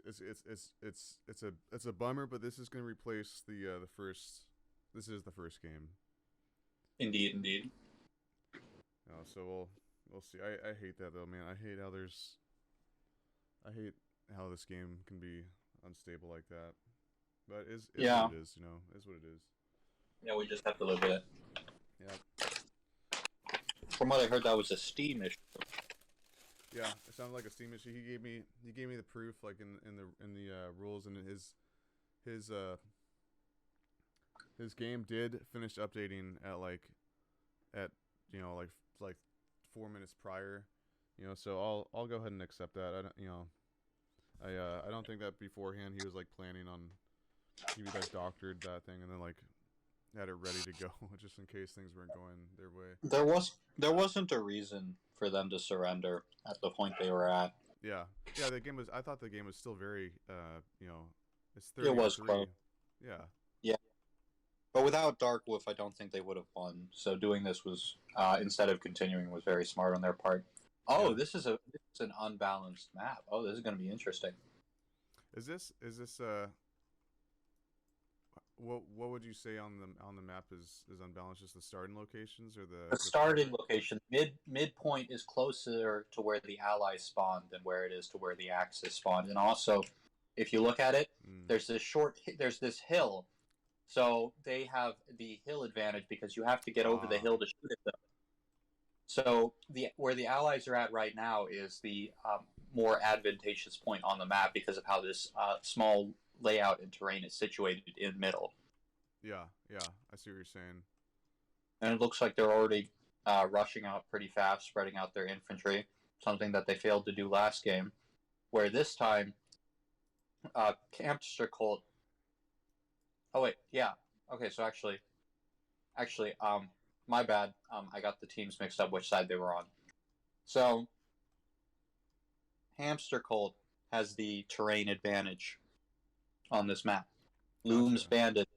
it's a bummer, but this is going to replace the first. This is the first game. Indeed, indeed. So we'll see. I hate that though, man. I hate how this game can be unstable like that. But is Yeah. what it is, is what it is. Yeah, we just have to live with it. Yeah. From what I heard, that was a Steam issue. Yeah, it sounded like a Steam issue. He gave me the proof, like in the rules, and his game did finish updating at like 4 minutes prior, so I'll go ahead and accept that. I don't I don't think that beforehand he was like planning on he like doctored that thing and then like had it ready to go just in case things weren't going their way. There wasn't a reason for them to surrender at the point they were at. Yeah, the game was. I thought the game was still very, it's 30 It was 3. close. Yeah. Yeah. But without Dark Wolf, I don't think they would have won. So doing this was, instead of continuing, was very smart on their part. Oh, Yeah. this is an unbalanced map. Oh, this is going to be interesting. Is this what would you say on the map is unbalanced? Just the starting locations or The starting location, midpoint is closer to where the allies spawned than where it is to where the Axis spawned. And also, if you look at it, there's this hill. So they have the hill advantage because you have to get over the hill to shoot at them. So where the allies are at right now is the more advantageous point on the map because of how this small layout and terrain is situated in middle. Yeah, I see what you're saying. And it looks like they're already rushing out pretty fast, spreading out their infantry, something that they failed to do last game. Where this time, Hamster Colt. Oh wait, yeah. Okay, so actually, my bad. I got the teams mixed up which side they were on. So, Hamster Colt has the terrain advantage on this map. Loom's Bandit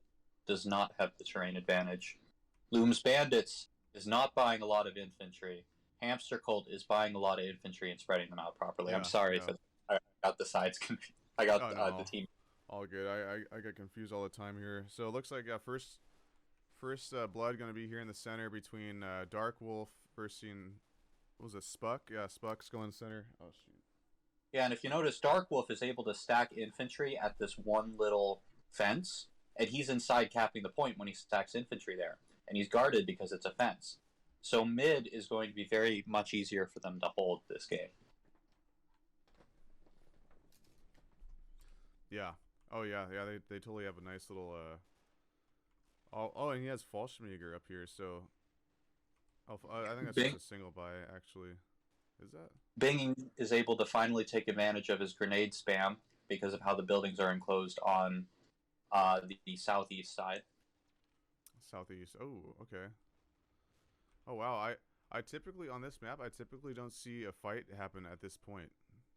does not have the terrain advantage. Loom's Bandits is not buying a lot of infantry. Hamster Colt is buying a lot of infantry and spreading them out properly. Yeah, I'm sorry if I got the sides confused. I got no, the team. All good. I get confused all the time here. So it looks like first blood going to be here in the center between Dark Wolf versus what was it, Spuck? Yeah, Spuck's going center. Oh shoot. Yeah, and if you notice, Dark Wolf is able to stack infantry at this one little fence, and he's inside capping the point when he stacks infantry there. And he's guarded because it's a fence. So mid is going to be very much easier for them to hold this game. Yeah. Oh yeah. They totally have a nice little and he has Fallschmiger up here, so I think that's just a single buy actually. Is that? Binging is able to finally take advantage of his grenade spam because of how the buildings are enclosed on the southeast side. Southeast. Oh, okay. Oh wow. I typically on this map I typically don't see a fight happen at this point.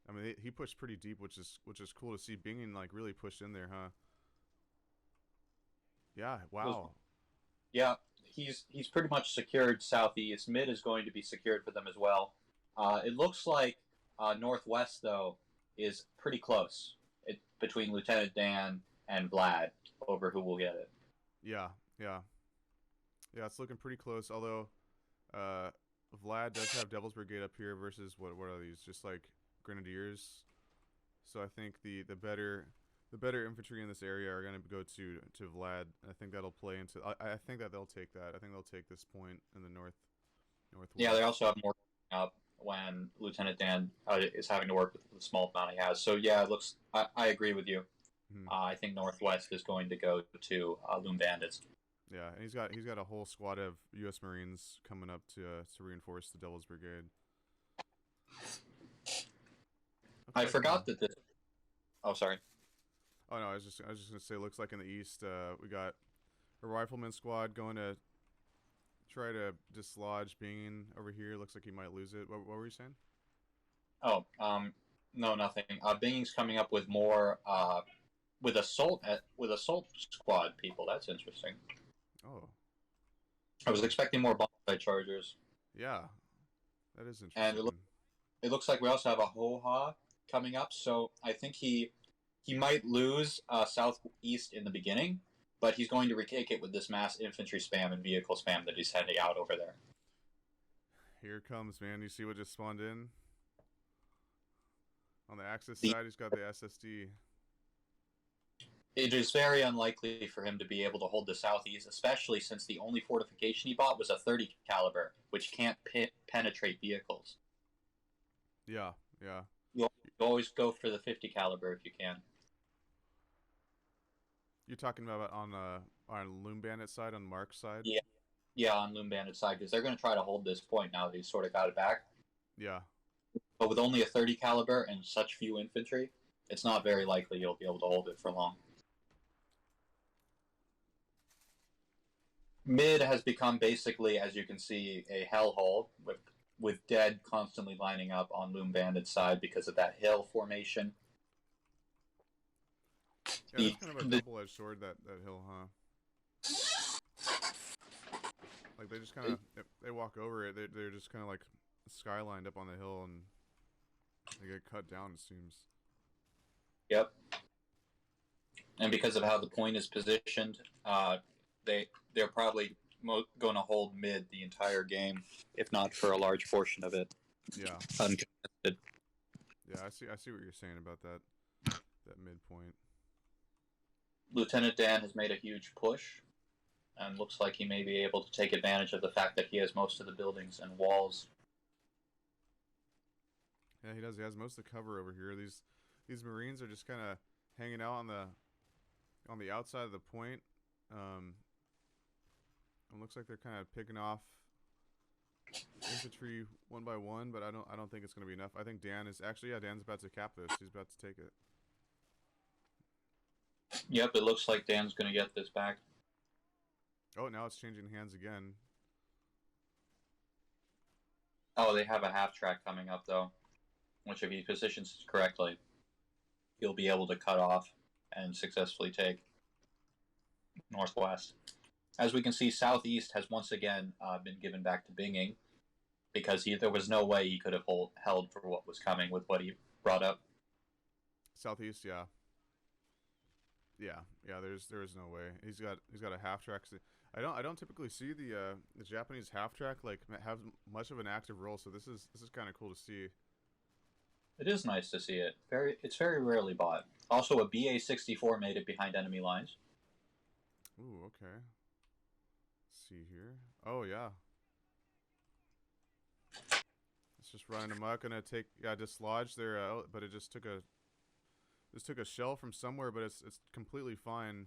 I mean, he pushed pretty deep, which is cool to see. Binging like really pushed in there, huh? Yeah. Wow. Yeah, he's pretty much secured southeast. Mid is going to be secured for them as well. It looks like northwest though is pretty close between Lieutenant Dan and Vlad over who will get it. Yeah. It's looking pretty close. Although Vlad does have Devil's Brigade up here versus what are these? Just like Grenadiers. So I think the better infantry in this area are going to go to Vlad. I think that'll play into. I think that they'll take that. I think they'll take this point in the northwest. Yeah, they also have more up when Lieutenant Dan is having to work with the small amount he has. So yeah, it looks. I agree with you. I think northwest is going to go to Loom Bandits. Yeah, and he's got a whole squad of U.S. Marines coming up to reinforce the Devil's Brigade. I forgot that this. Oh, sorry. Oh no, I was just gonna say. Looks like in the east, we got a rifleman squad going to try to dislodge Bing over here. Looks like he might lose it. What were you saying? Oh, no, nothing. Binging's coming up with more with assault squad people. That's interesting. Oh. I was expecting more bombsite chargers. Yeah, that is interesting. And it looks like we also have a Ho-Ha coming up. So I think he he might lose southeast in the beginning, but he's going to retake it with this mass infantry spam and vehicle spam that he's sending out over there. Here it comes, man. You see what just spawned in? On the Axis side, he's got the SSD. It is very unlikely for him to be able to hold the southeast, especially since the only fortification he bought was a 30 caliber, which can't penetrate vehicles. Yeah. You always go for the 50 caliber if you can. You're talking about on Loom Bandit side, on Mark's side? Yeah, on Loom Bandit side, because they're going to try to hold this point now that he's sort of got it back. Yeah. But with only a 30 caliber and such few infantry, it's not very likely you'll be able to hold it for long. Mid has become basically, as you can see, a hellhole with dead constantly lining up on Loom Bandit's side because of that hill formation. Yeah, that's kind of a double-edged sword, that hill, huh? Like, they just kind of, they walk over it, they're just kind of like skylined up on the hill, and they get cut down, it seems. Yep. And because of how the point is positioned, they're probably going to hold mid the entire game, if not for a large portion of it. Yeah. Uncontested. Yeah, I see what you're saying about that midpoint. Lieutenant Dan has made a huge push, and looks like he may be able to take advantage of the fact that he has most of the buildings and walls. Yeah, he does. He has most of the cover over here. These Marines are just kind of hanging out on the outside of the point. It looks like they're kind of picking off infantry one by one, but I don't think it's going to be enough. I think Dan's about to cap this. He's about to take it. Yep, it looks like Dan's going to get this back. Oh, now it's changing hands again. Oh, they have a half track coming up, though, which if he positions it correctly, he'll be able to cut off and successfully take northwest. As we can see, southeast has once again been given back to Binging because there was no way he could have held for what was coming with what he brought up. Southeast, yeah. There is no way. He's got a half track. I don't typically see the Japanese half track like have much of an active role, so this is kind of cool to see. It is nice to see it. It's very rarely bought. Also, a BA-64 made it behind enemy lines. Ooh, okay. Let's see here. Oh yeah. It's just running amok. Gonna dislodge there, but it just took a shell from somewhere, but it's completely fine.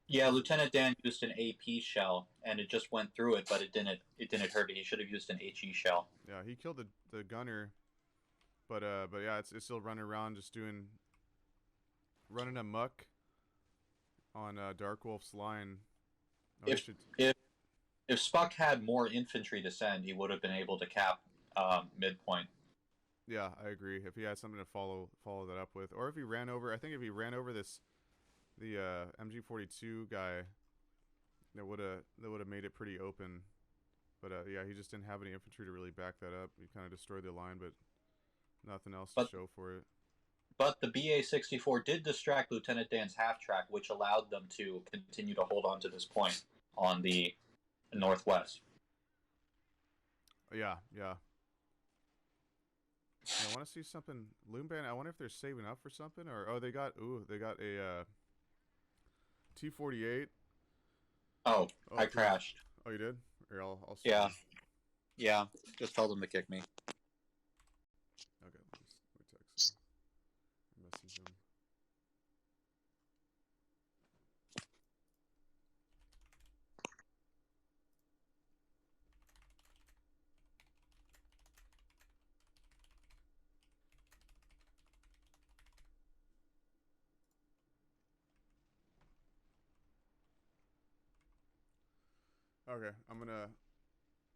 Yeah, Lieutenant Dan used an AP shell, and it just went through it, but it didn't hurt it. He should have used an HE shell. Yeah, he killed the gunner, but yeah, it's still running around, just running amok on Dark Wolf's line. Oh, if Spuck had more infantry to send, he would have been able to cap midpoint. Yeah, I agree. If he had something to follow that up with, or if he ran over, I think if he ran over the MG42 guy, that would have made it pretty open. But yeah, he just didn't have any infantry to really back that up. He kind of destroyed the line, but nothing else to show for it. But the BA-64 did distract Lieutenant Dan's half track, which allowed them to continue to hold on to this point on the northwest. Yeah. I want to see something. Loom Bandit, I wonder if they're saving up for something, or they got a T-48. Oh, I crashed. Oh, you did? Here, I'll Yeah. Just told them to kick me. Okay, let me text him. Message him. Okay, let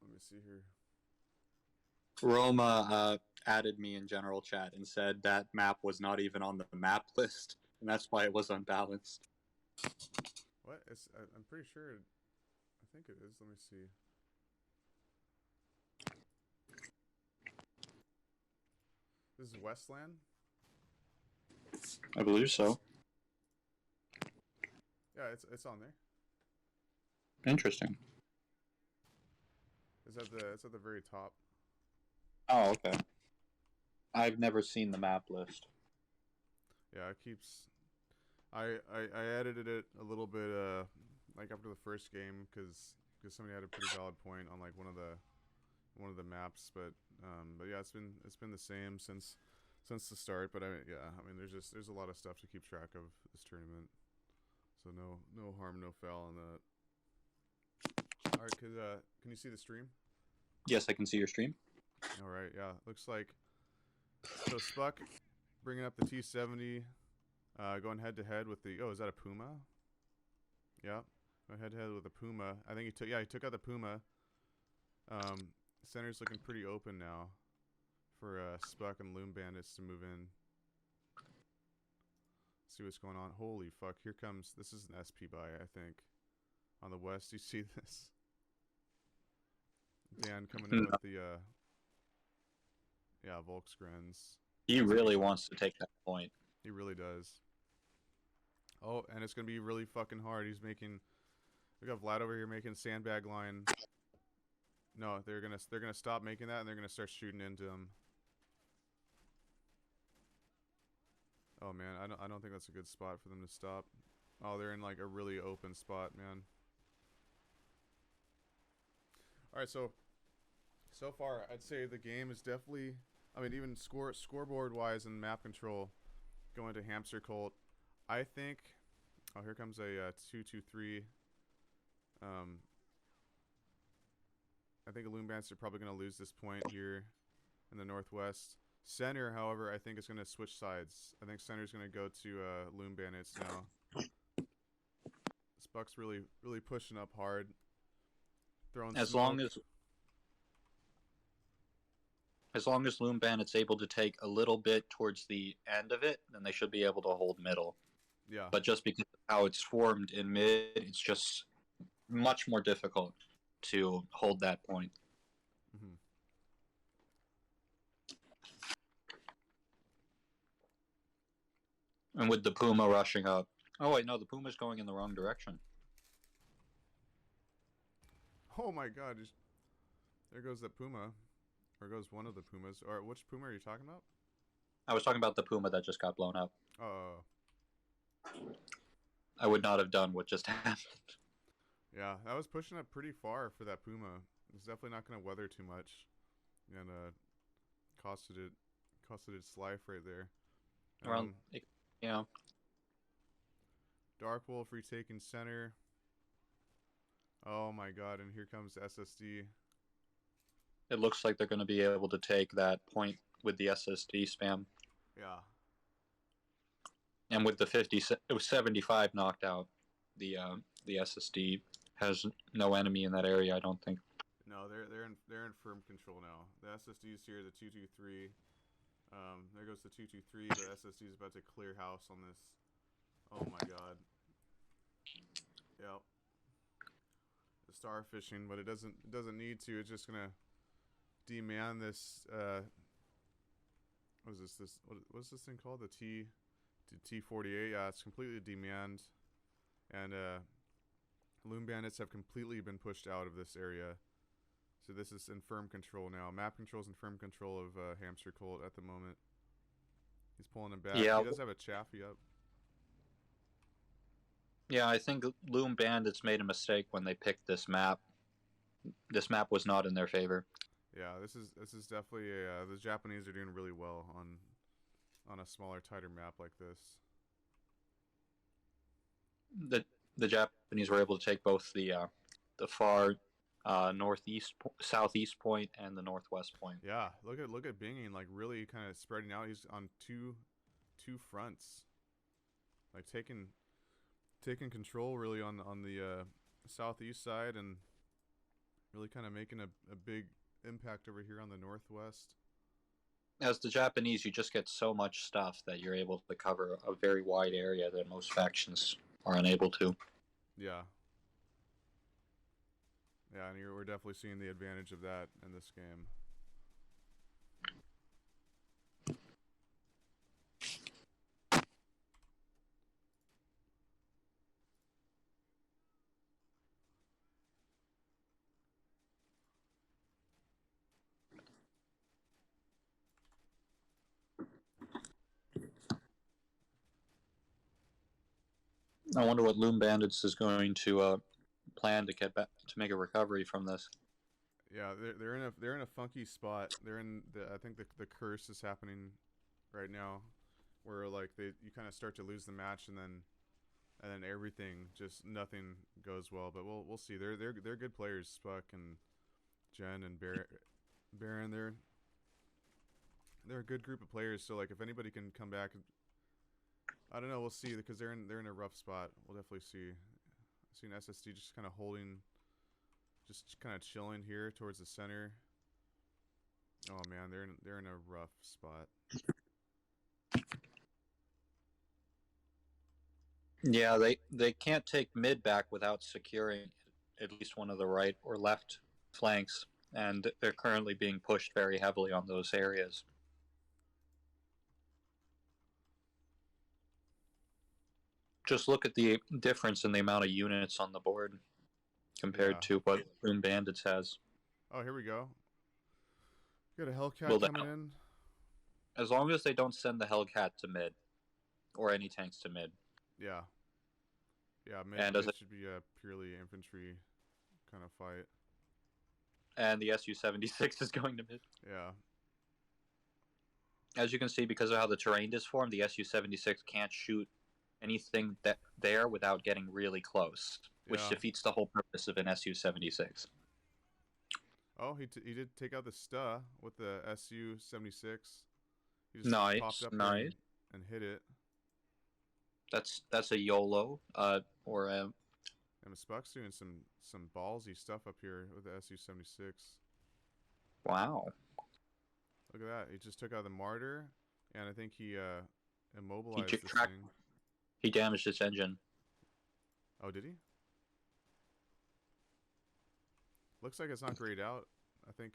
me see here. Roma added me in general chat and said that map was not even on the map list, and that's why it was unbalanced. What? I'm pretty sure. I think it is. Let me see. This is Westland? I believe so. Yeah, it's on there. Interesting. It's at the very top. Oh, okay. I've never seen the map list. Yeah, it keeps. I edited it a little bit like after the first game because somebody had a pretty valid point on like one of the maps, but yeah, it's been the same since the start. But I mean there's a lot of stuff to keep track of this tournament, so no harm, no foul on that. All right, can you see the stream? Yes, I can see your stream. All right, yeah, looks like so Spuck bringing up the T70, going head to head with the is that a Puma? Yeah, going head to head with the Puma. I think he took out the Puma. Center's looking pretty open now for Spuck and Loom Bandits to move in. See what's going on. Holy fuck! This is an SP buy, I think, on the west. You see this? Dan coming in with the Volksgrens. He really wants to take that point. He really does. Oh, and it's gonna be really fucking hard. We got Vlad over here making sandbag line. No, they're gonna stop making that and they're gonna start shooting into him. Oh man, I don't think that's a good spot for them to stop. Oh, they're in like a really open spot, man. All right, so far I'd say the game is definitely, I mean, even scoreboard wise and map control going to Hamster Colt. I think, oh, here comes a 2-2-3. I think Loom Bandits are probably going to lose this point here in the northwest. Center, however, I think is going to switch sides. I think Center's going to go to Loom Bandits now. Spuck's really pushing up hard. Throwing as smoke. long as Loom Bandit's able to take a little bit towards the end of it, then they should be able to hold middle. Yeah. But just because of how it's formed in mid, it's just much more difficult to hold that point. Mm-hmm. And with the Puma rushing up. Oh wait, no, the Puma's going in the wrong direction. Oh my god, there goes the Puma. Or goes one of the Pumas. Or which Puma are you talking about? I was talking about the Puma that just got blown up. Oh. I would not have done what just happened. Yeah, that was pushing up pretty far for that Puma. It's definitely not going to weather too much. And costed its life right there. Yeah. Dark Wolf retaking center. Oh my god, and here comes SSD. It looks like they're going to be able to take that point with the SSD spam. Yeah. And with the 75 knocked out, the SSD has no enemy in that area, I don't think. No, they're in firm control now. The SSD's here, the 223. There goes the 223. The SSD is about to clear house on this. Oh my god. Yep. The star fishing, but it doesn't need to. It's just gonna demand this. What is this? What's this thing called? The T48. Yeah, it's completely demand, and Loom Bandits have completely been pushed out of this area. So this is in firm control now. Map control's in firm control of Hamster Colt at the moment. He's pulling him back. Yeah. He does have a Chaffee up. Yeah, I think Loom Bandits made a mistake when they picked this map. This map was not in their favor. Yeah, this is definitely the Japanese are doing really well on a smaller, tighter map like this. The Japanese were able to take both the far southeast point and the northwest point. Yeah, look at Binging, like really kind of spreading out. He's on two fronts, like taking control really on the southeast side and really kind of making a big impact over here on the northwest. As the Japanese, you just get so much stuff that you're able to cover a very wide area that most factions are unable to. Yeah. Yeah, and we're definitely seeing the advantage of that in this game. I wonder what Loom Bandits is going to plan to get back to make a recovery from this. Yeah, they're in a funky spot. They're in I think the curse is happening right now, where like you kind of start to lose the match and then everything just nothing goes well. But we'll see. They're good players. Spuck and Jen and Baron. They're a good group of players. So like if anybody can come back, I don't know. We'll see because they're in a rough spot. We'll definitely see. I've seen SSD just kind of holding. Just kind of chilling here towards the center. Oh man, they're in a rough spot. Yeah, they can't take mid back without securing at least one of the right or left flanks, and they're currently being pushed very heavily on those areas. Just look at the difference in the amount of units on the board compared to what Loom Bandits has. Oh, here we go. Got a Hellcat coming in. As long as they don't send the Hellcat to mid, or any tanks to mid. Yeah. Yeah, mid should be a purely infantry kind of fight. And the Su-76 is going to mid. Yeah. As you can see, because of how the terrain is formed, the Su-76 can't shoot anything there without getting really close, which defeats the whole purpose of an Su-76. Oh, he did take out the STA with the Su-76. He just popped up and hit it. That's a YOLO, or a... And Spuck's doing some ballsy stuff up here with the Su-76. Wow. Look at that. He just took out the Martyr, and I think he immobilized this thing. He damaged its engine. Oh, did he? Looks like it's not grayed out. I think,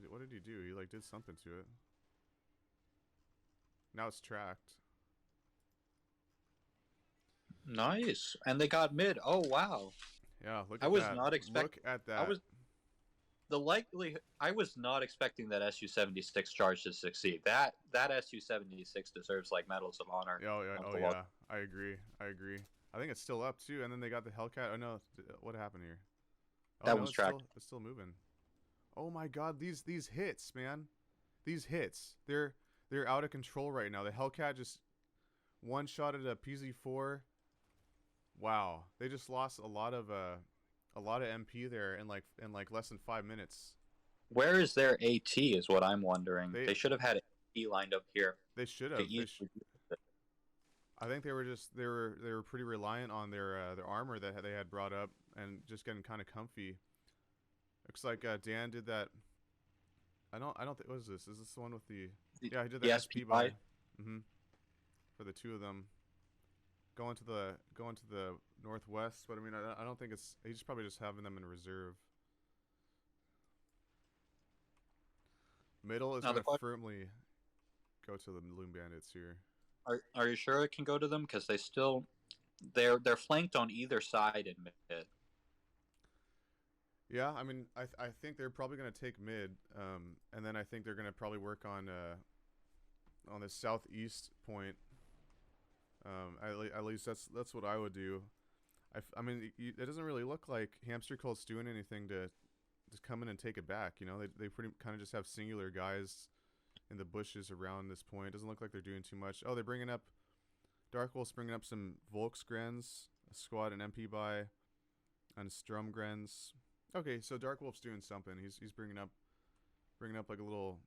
what did he do? He, like, did something to it. Now it's tracked. Nice. And they got mid. Oh, wow. Yeah, look at that. I was not expecting... Look at that. I was not expecting that Su-76 charge to succeed. That Su-76 deserves, like, medals of honor. Yeah. I agree. I think it's still up, too. And then they got the Hellcat. Oh, no. What happened here? Oh, that was tracked. It's still moving. Oh, my God. These hits, man. These hits. They're out of control right now. The Hellcat just one-shotted a PZ-4. Wow. They just lost a lot of MP there in like less than 5 minutes. Where is their AT is what I'm wondering. They should have had AT lined up here. They should have. I think they were pretty reliant on their armor that they had brought up and just getting kind of comfy. Looks like Dan did that. I don't think, what is this? Is this the one with the yeah, he did the SP buy. For the two of them. Going to the northwest, but I mean I don't think it's, he's probably just having them in reserve. Middle is going to firmly go to the Loom Bandits here. Are you sure it can go to them? Because they're flanked on either side in mid. Yeah, I mean I think they're probably going to take mid, and then I think they're going to probably work on the southeast point. At least that's what I would do. I mean, it doesn't really look like Hamster Cult's doing anything to come in and take it back. You know, they pretty kind of just have singular guys in the bushes around this point. It doesn't look like they're doing too much. Oh, they're bringing up Dark Wolf's bringing up some Volksgrens, a squad, an MP buy, and Stromgrens. Okay, so Dark Wolf's doing something. He's bringing up like a little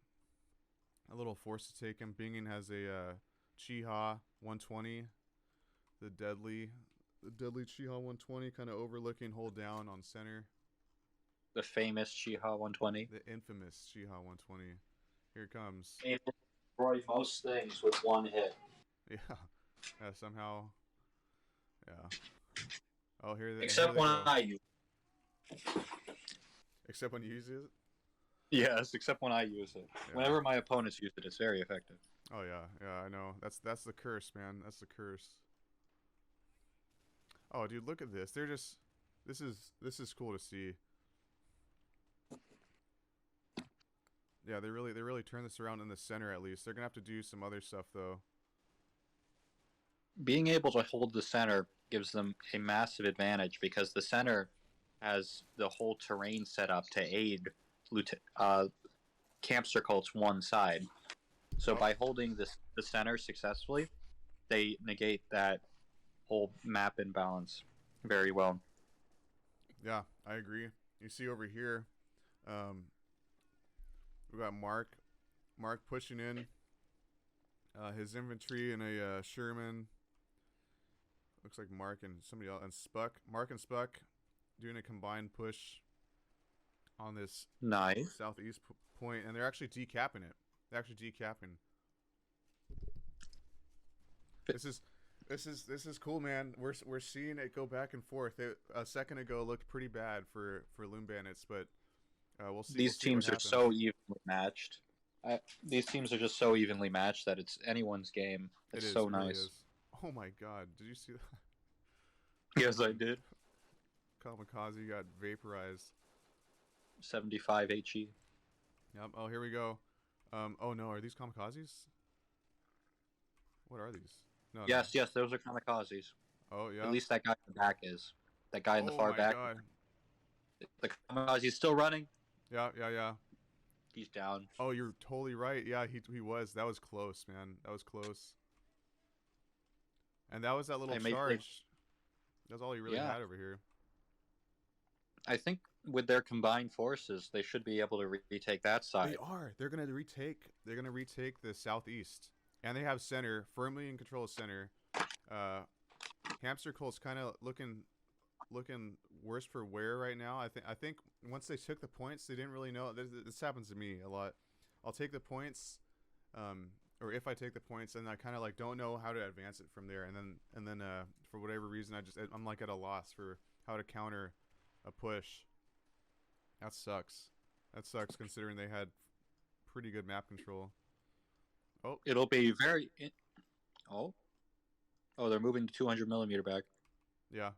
force to take him. Bingen has a Chiha 120, the deadly Chiha 120, kind of overlooking, hold down on center. The famous Chiha 120. The infamous Chiha 120. Here it comes. Able to destroy most things with one hit. Yeah. Somehow. Yeah. Oh, here they. Except when I use. Except when you use it. Yes, except when I use it. Yeah. Whenever my opponents use it, it's very effective. Oh yeah, I know. That's the curse, man. That's the curse. Oh, dude, look at this. They're just. This is cool to see. Yeah, they really turn this around in the center at least. They're gonna have to do some other stuff though. Being able to hold the center gives them a massive advantage because the center has the whole terrain set up to aid Hamster Cult's one side. So by holding the center successfully, they negate that whole map imbalance very well. Yeah, I agree. You see over here, we got Mark pushing in his infantry and a Sherman. Looks like Mark and somebody else, and Mark and Spuck doing a combined push on this nice southeast point, and they're actually decapping it. They're actually decapping. This is cool, man. We're seeing it go back and forth. A second ago looked pretty bad for Loom Bandits, but we'll see. These teams are so evenly matched. These teams are just so evenly matched that it's anyone's game. It's so nice. Really is. Oh my god, did you see that? Yes, I did. Kamikaze got vaporized. 75 HE. Yep. Oh, here we go. Oh no, are these kamikazes? What are these? No. Yes, those are kamikazes. Oh yeah. At least that guy in the back is. That guy in the far back. God. The kamikaze's still running. Yeah. He's down. Oh, you're totally right. Yeah, he was. That was close, man. That was close. And that was that little charge. That's all he really had over here. I think with their combined forces, they should be able to retake that side. They are. They're gonna retake the southeast, and they have center firmly in control of center. Hamster Colt's kind of looking worse for wear right now. I think once they took the points, they didn't really know. This happens to me a lot. I'll take the points, or if I take the points, and I kind of like don't know how to advance it from there, and then for whatever reason I'm like at a loss for how to counter a push. That sucks. That sucks considering they had pretty good map control. Oh, it'll be very. Oh, they're moving to 200 millimeter back. Yeah,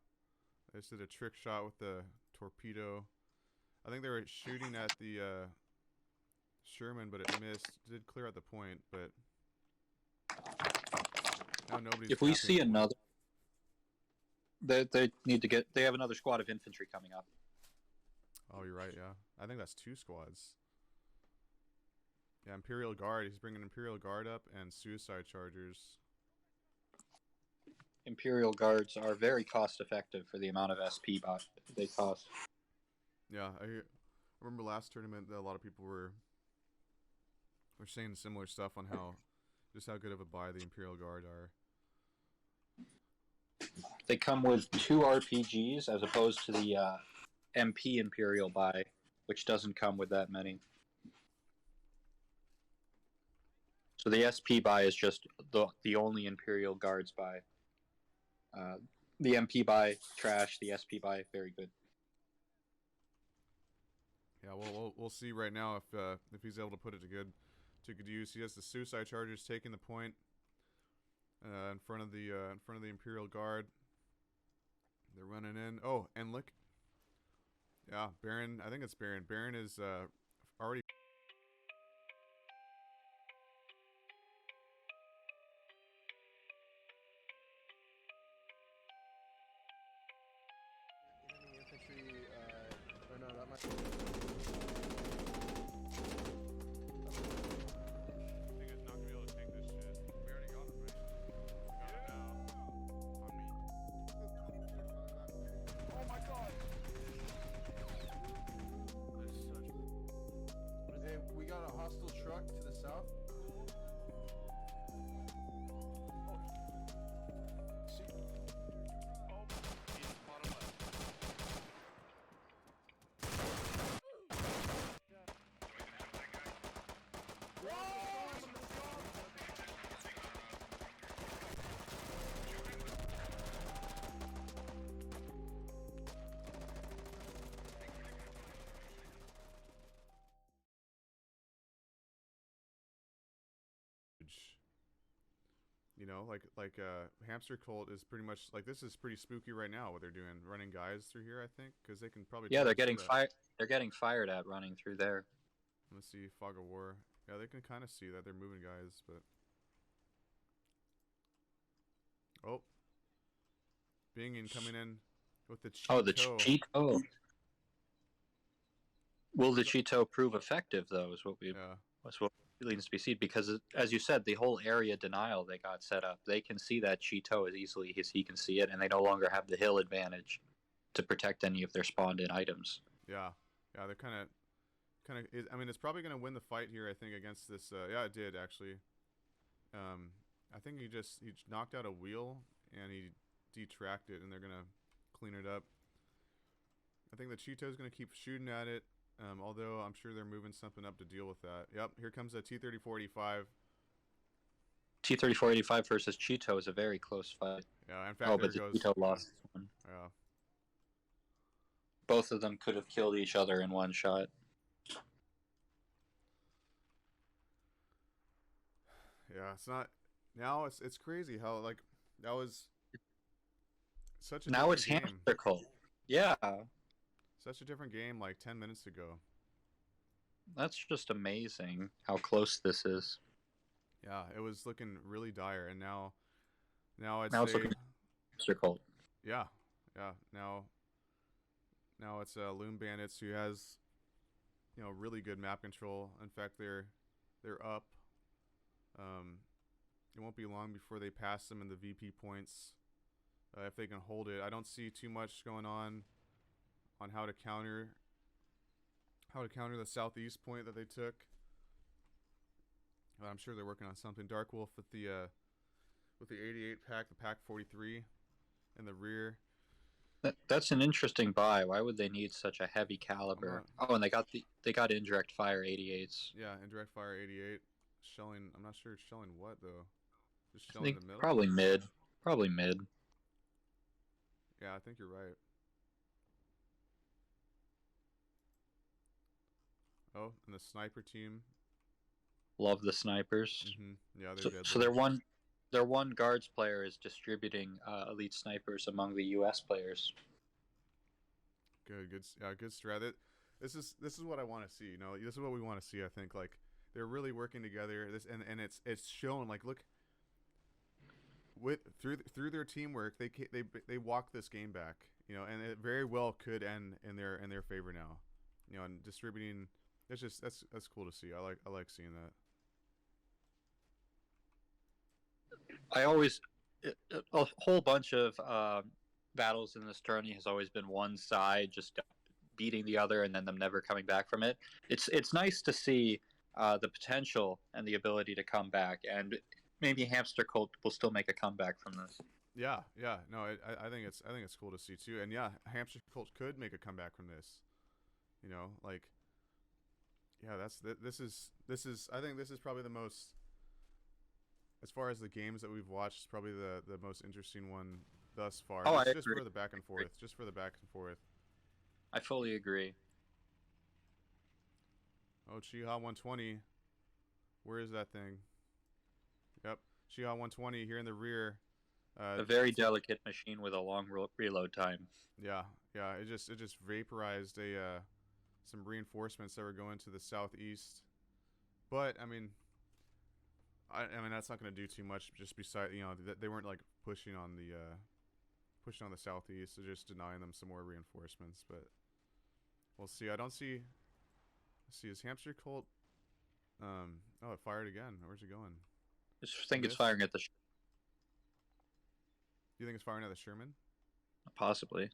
they just did a trick shot with the torpedo. I think they were shooting at the Sherman, but it missed. It did clear out the point, but now nobody's. If we see another, they need to get. They have another squad of infantry coming up. Oh, you're right. Yeah, I think that's 2 squads. Yeah, Imperial Guard. He's bringing Imperial Guard up and Suicide Chargers. Imperial Guards are very cost effective for the amount of SP they cost. Yeah, I remember last tournament that a lot of people were saying similar stuff on how good of a buy the Imperial Guard are. They come with 2 RPGs as opposed to the MP Imperial buy, which doesn't come with that many. So the SP buy is just the only Imperial Guards buy. The MP buy, trash. The SP buy, very good. Yeah, well, we'll see right now if he's able to put it to good use. He has the Suicide Chargers taking the point in front of the Imperial Guard. They're running in. Oh, and look. Yeah, Baron. I think it's Baron. Baron is already. Enemy infantry. Or no, that might. We got a hostile truck to the south. You know, like Hamster Cult is pretty much like, this is pretty spooky right now what they're doing, running guys through here. I think because they can probably they're getting fired. They're getting fired at running through there. Let's see, Fog of War. Yeah, they can kind of see that they're moving guys, but Binging coming in with the Oh, the Cheeto. Cheeto. Will the Cheeto prove effective, though, is what needs to be seen. Because, as you said, the whole area denial they got set up, they can see that Cheeto as easily as he can see it, and they no longer have the hill advantage to protect any of their spawned-in items. Yeah, they're kind of. I mean, it's probably going to win the fight here, I think, against this. Yeah, it did, actually. I think he knocked out a wheel, and he detracked it, and they're going to clean it up. I think the Cheeto's going to keep shooting at it, although I'm sure they're moving something up to deal with that. Yep, here comes a T-3485. T-3485 versus Cheeto is a very close fight. Yeah, in fact, but the Cheeto lost this one. Yeah. Both of them could have killed each other in one shot. Yeah, it's not. Now it's crazy how like that was such a now it's game. Hamster Cult. Yeah. Such a different game like 10 minutes ago. That's just amazing how close this is. Yeah, it was looking really dire, and now it's looking Hamster Cult. Yeah. Now it's Loom Bandits who has really good map control. In fact, they're up. It won't be long before they pass them in the VP points if they can hold it. I don't see too much going on how to counter the southeast point that they took. I'm sure they're working on something. Dark Wolf with the 88 pack, the pack 43 in the rear. That's an interesting buy. Why would they need such a heavy caliber? Oh, and they got indirect fire 88s. Yeah, indirect fire 88. Shelling. I'm not sure it's shelling what though. Just I shelling think the middle. Probably mid. Yeah, I think you're right. Oh, and the sniper team. Love the snipers. Mm-hmm. Yeah, they're so their one guards player is distributing elite snipers among the U.S. players. Good strat. This is what I want to see. This is what we want to see. I think like they're really working together. And it's shown. Like look, through their teamwork, they walk this game back. And it very well could end in their favor now. And distributing. It's just that's cool to see. I like seeing that. A whole bunch of battles in this tourney has always been one side just beating the other and then them never coming back from it. It's nice to see the potential and the ability to come back, and maybe Hamster Cult will still make a comeback from this. Yeah. No, I think it's cool to see too. And yeah, Hamster Cult could make a comeback from this. Like. Yeah, this is I think this is probably the most, as far as the games that we've watched, it's probably the most interesting one thus far. Oh, just for the back and forth. I fully agree. Oh, Chiha 120. Where is that thing? Yep, Chiha 120 here in the rear. A very delicate machine with a long reload time. Yeah, it just vaporized some reinforcements that were going to the southeast, but I mean that's not going to do too much. Just beside they weren't like pushing on the southeast, so just denying them some more reinforcements. But we'll see. I don't see. Let's see, is Hamster Cult? Oh, it fired again. Where's it going? I think it's firing at the. You think it's firing at the Sherman? Possibly.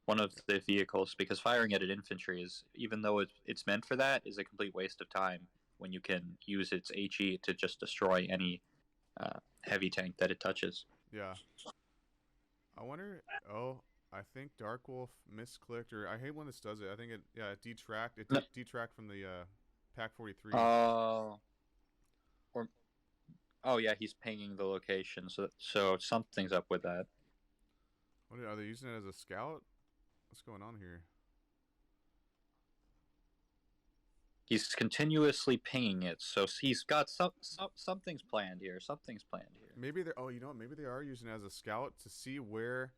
One of the vehicles, because firing at an infantry is, even though it's meant for that, is a complete waste of time when you can use its HE to just destroy any heavy tank that it touches. Yeah. I wonder. Oh, I think Dark Wolf misclicked, or I hate when this does it. I think it detracked. It detracked from the Pack 43. Oh yeah, he's pinging the location, so something's up with that. Are they using it as a scout? What's going on here? He's continuously pinging it, so he's got something's planned here. Maybe they're. Oh, maybe they are using it as a scout to see where,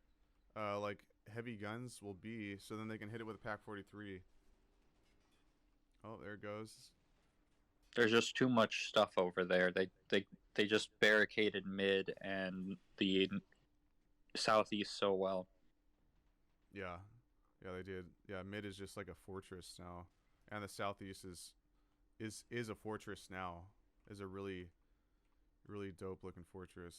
like heavy guns will be, so then they can hit it with a Pack 43. Oh, there it goes. There's just too much stuff over there. They just barricaded mid, and the southeast so well. Yeah, yeah, they did. Yeah, mid is just like a fortress now, and the southeast is a fortress now. Is a really dope looking fortress.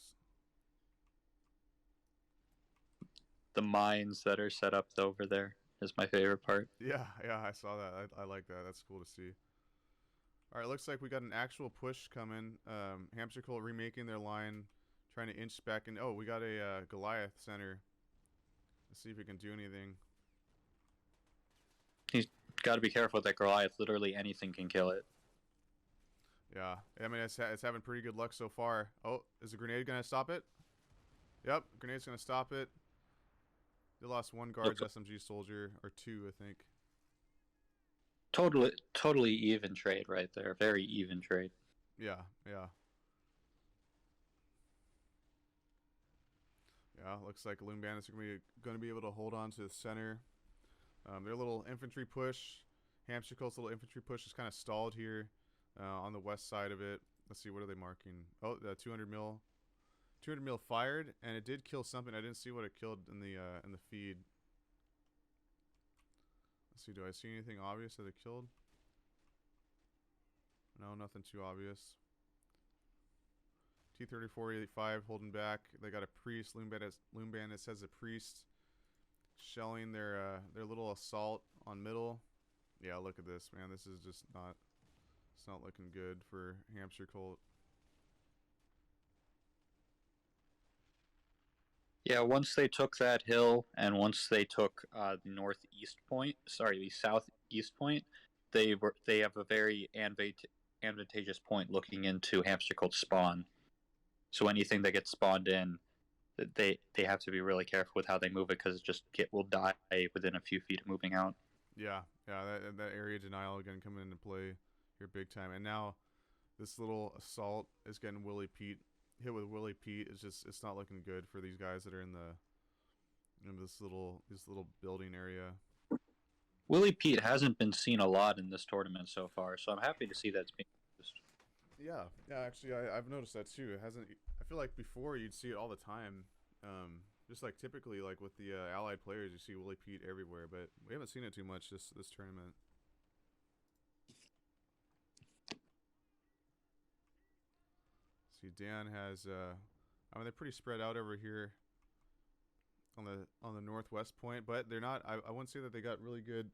The mines that are set up over there is my favorite part. Yeah, I saw that. I like that. That's cool to see. All right, looks like we got an actual push coming. Hamster Cult remaking their line, trying to inch back in. Oh, we got a Goliath center. Let's see if we can do anything. He's got to be careful with that Goliath. Literally anything can kill it. Yeah, I mean, it's having pretty good luck so far. Oh, is the grenade going to stop it? Yep, grenade's going to stop it. They lost one guard's SMG soldier, or two, I think. Totally even trade right there. Very even trade. Yeah. Looks like Loom Bandits are going to be able to hold on to the center. Their little infantry push, Hamster Cult's little infantry push is kind of stalled here on the west side of it. Let's see, what are they marking? Oh, the 200 mil. 200 mil fired, and it did kill something. I didn't see what it killed in the feed. Let's see, do I see anything obvious that it killed? No, nothing too obvious. T-3485 holding back. They got a priest. Loom Bandits has a priest shelling their little assault on middle. Yeah, look at this, man. This is just not. It's not looking good for Hamster Cult. Yeah, once they took that hill, and once they took the southeast point, they have a very advantageous point looking into Hamster Cult's spawn. So anything that gets spawned in, they have to be really careful with how they move it, because it will die within a few feet of moving out. Yeah, that area denial again coming into play here big time. And now this little assault is getting hit with Willie Pete. It's not looking good for these guys that are in this little building area. Willie Pete hasn't been seen a lot in this tournament so far, so I'm happy to see that's being used. Yeah, actually I've noticed that too. It hasn't. I feel like before you'd see it all the time. Just like typically like with the allied players, you see Willie Pete everywhere, but we haven't seen it too much this tournament. See, Dan has I mean, they're pretty spread out over here on the northwest point, but they're not. I wouldn't say that they got really good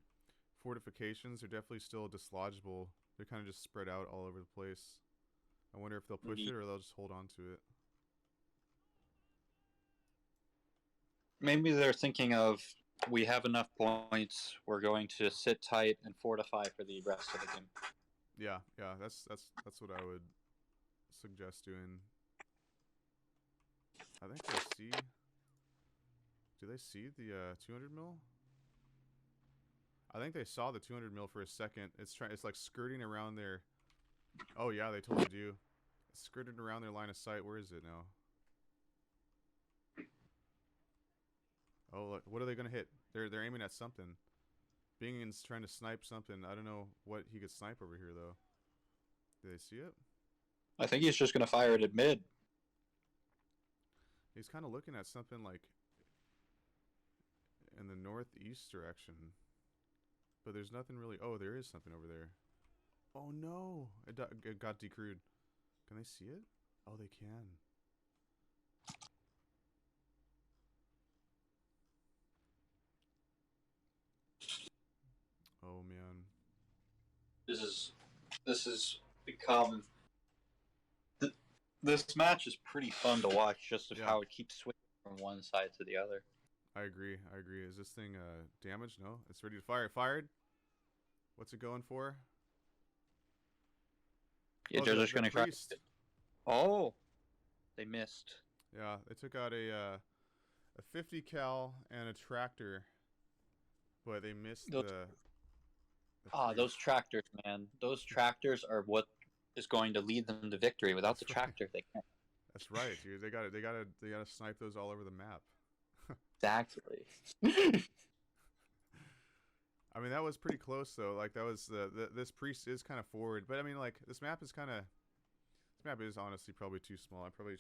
fortifications. They're definitely still dislodgeable. They're kind of just spread out all over the place. I wonder if they'll push it or they'll just hold on to it. Maybe they're thinking of, we have enough points, we're going to sit tight and fortify for the rest of the game. Yeah, that's what I would suggest doing. I think they see. Do they see the 200 mil? I think they saw the 200 mil for a second. It's like skirting around their. Oh yeah, they totally do. It's skirted around their line of sight. Where is it now? Oh, look, what are they gonna hit? They're aiming at something. Bingen's trying to snipe something. I don't know what he could snipe over here though. Do they see it? I think he's just gonna fire it at mid. He's kind of looking at something like in the northeast direction, but there's nothing really. Oh, there is something over there. Oh no! It got decrewed. Can they see it? Oh, they can. Oh man. This has become. This match is pretty fun to watch, just of how it keeps swinging from one side to the other. I agree. Is this thing damaged? No, it's ready to fire. It fired. What's it going for? Yeah, they're just gonna try. Oh, they missed. Yeah, they took out a 50 cal and a tractor, but they missed those tractors, man. Those tractors are what is going to lead them to victory. Without the tractor, they can't. That's right, dude. They gotta snipe those all over the map. Exactly. I mean, that was pretty close though. Like that was this priest is kind of forward, but I mean, like this map is honestly probably too small. I probably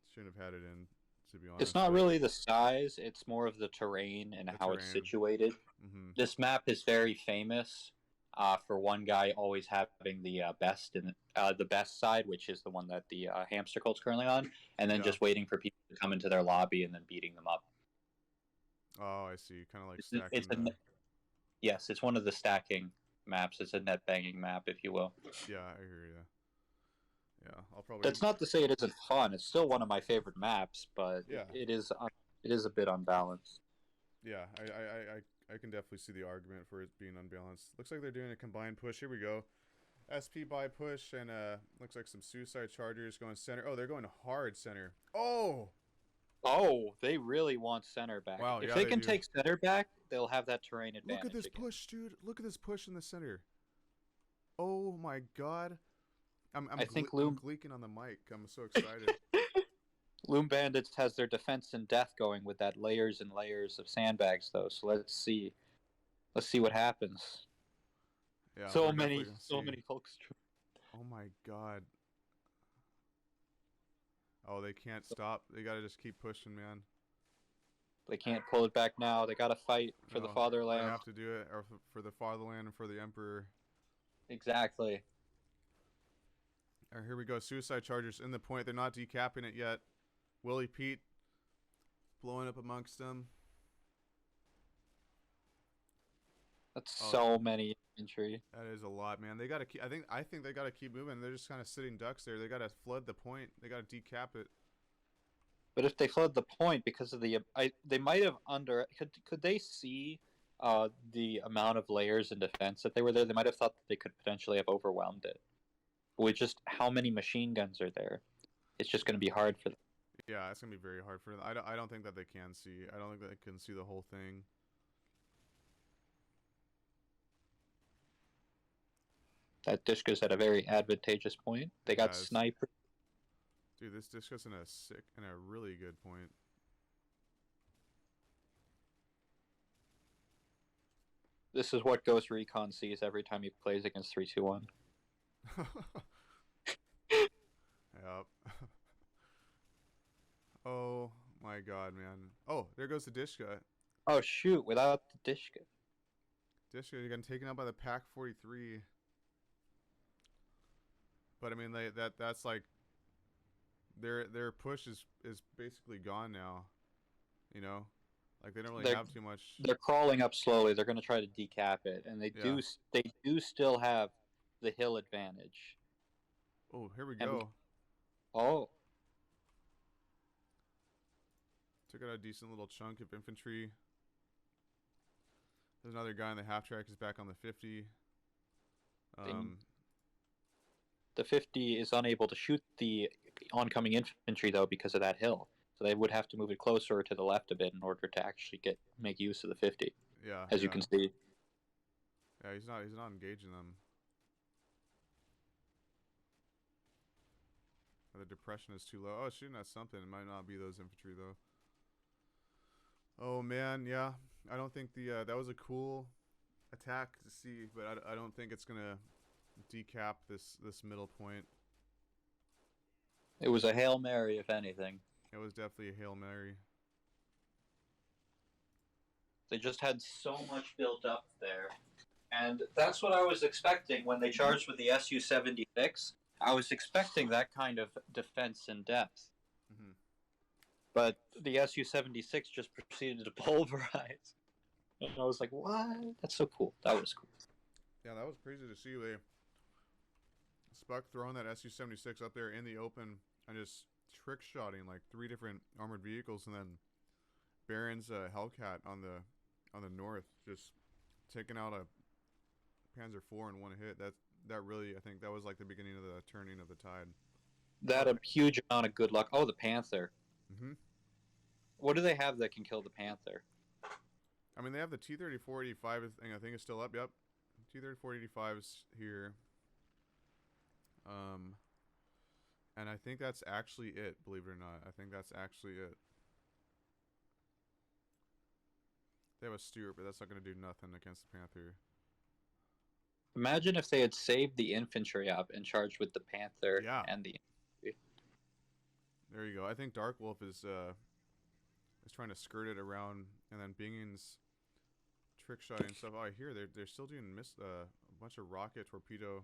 shouldn't have had it in to be honest. It's not really the size; it's more of the terrain and how it's situated. Mm-hmm. This map is very famous for one guy always having the best in the best side, which is the one that the Hamster cult's currently on, and then just waiting for people to come into their lobby and then beating them up. Oh, I see. Kind of like stacking. Yes, it's one of the stacking maps. It's a net banging map, if you will. Yeah, I hear you. Yeah, I'll probably. That's not to say it isn't fun. It's still one of my favorite maps, but it is a bit unbalanced. Yeah, I can definitely see the argument for it being unbalanced. Looks like they're doing a combined push. Here we go. SP by push, and looks like some suicide chargers going center. Oh, they're going hard center. Oh! Oh, they really want center back. Wow, if they can take center back, they'll have that terrain advantage. Look at this push, dude. Look at this push in the center. Oh my god. I'm gleeking on the mic. I'm so excited. Loom Bandits has their defense and death going with that layers and layers of sandbags, though. So let's see what happens. Yeah, so many folks. Oh my god. Oh, they can't stop. They gotta just keep pushing, man. They can't pull it back now. They gotta fight for the fatherland. They have to do it, or for the fatherland and for the emperor. Exactly. All right, here we go. Suicide chargers in the point. They're not decapping it yet. Willie Pete blowing up amongst them. That's so many infantry. That is a lot, man. They gotta keep. I think they gotta keep moving. They're just kind of sitting ducks there. They gotta flood the point. They gotta decap it. But if they flood the point because of the, they might have could they see the amount of layers in defense that they were there? They might have thought that they could potentially have overwhelmed it. With just how many machine guns are there, it's just going to be hard for them. Yeah, it's going to be very hard for them. I don't think that they can see. I don't think that they can see the whole thing. That Dishka's at a very advantageous point. They got sniper. Dude, this Dishka's in a really good point. This is what Ghost Recon sees every time he plays against 3-2-1. Yep. Oh my god, man. Oh, there goes the Dishka. Oh shoot, without the Dishka. Dishka getting taken out by the Pack 43. But I mean that's like their push is basically gone now. You know? Like they don't really have too much. They're crawling up slowly. They're going to try to decap it, and they do still have the hill advantage. Oh, here we go. Oh. Took out a decent little chunk of infantry. There's another guy in the half track. Is back on the 50. The 50 is unable to shoot the oncoming infantry though because of that hill. So they would have to move it closer to the left a bit in order to actually make use of the 50. Yeah. As you can see. Yeah, he's not engaging them. The depression is too low. Oh, shooting at something. It might not be those infantry though. Oh man, yeah. I don't think that was a cool attack to see, but I don't think it's gonna decap this middle point. It was a Hail Mary, if anything. It was definitely a Hail Mary. They just had so much built up there. And that's what I was expecting when they charged with the Su-76. I was expecting that kind of defense in depth. Mm-hmm. But the Su-76 just proceeded to pulverize. And I was like, what? That's so cool. That was cool. Yeah, that was crazy to see. They Spuck throwing that Su-76 up there in the open and just trick-shotting like 3 different armored vehicles, and then Baron's Hellcat on the north just taking out a Panzer IV in one hit. That really, I think that was like the beginning of the turning of the tide. That a huge amount of good luck. Oh, the Panther. Mm-hmm. What do they have that can kill the Panther? I mean, they have the T-34-85 thing. I think is still up. Yep, T-34-85's here. And I think that's actually it. Believe it or not, I think that's actually it. They have a Stuart, but that's not going to do nothing against the Panther. Imagine if they had saved the infantry up and charged with the Panther and the infantry. There you go. I think Dark Wolf is is trying to skirt it around, and then Bingen's trick shotting and stuff. Oh, I hear they're still doing a bunch of rocket torpedo.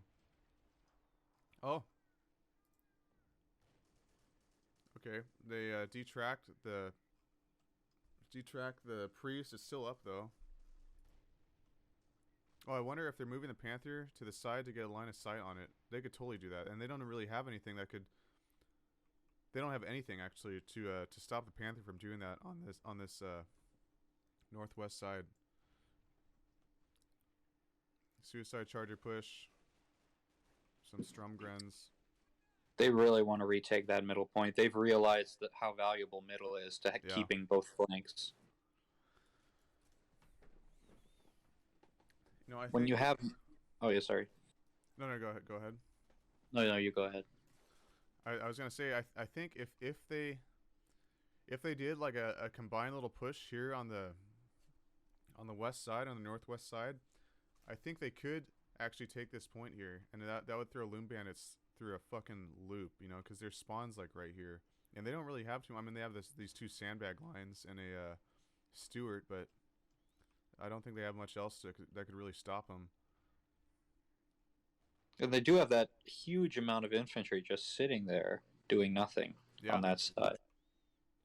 Oh. Okay, they detract the priest. It's still up though. Oh, I wonder if they're moving the Panther to the side to get a line of sight on it. They could totally do that, and they don't really have anything that could. They don't have anything actually to stop the Panther from doing that on this northwest side. Suicide Charger push. Some Stromgrens. They really want to retake that middle point. They've realized that how valuable middle is to keeping both flanks. You know, when you have... Oh, yeah, sorry. No, go ahead. Go ahead. No, you go ahead. I was gonna say I think if they did like a combined little push here on the west side, on the northwest side, I think they could actually take this point here, and that would throw Loom Bandits through a fucking loop, you know, because their spawn's like right here, and they don't really have to. I mean, they have these two sandbag lines and a Stewart, but I don't think they have much else that could really stop them. And they do have that huge amount of infantry just sitting there doing nothing on that side.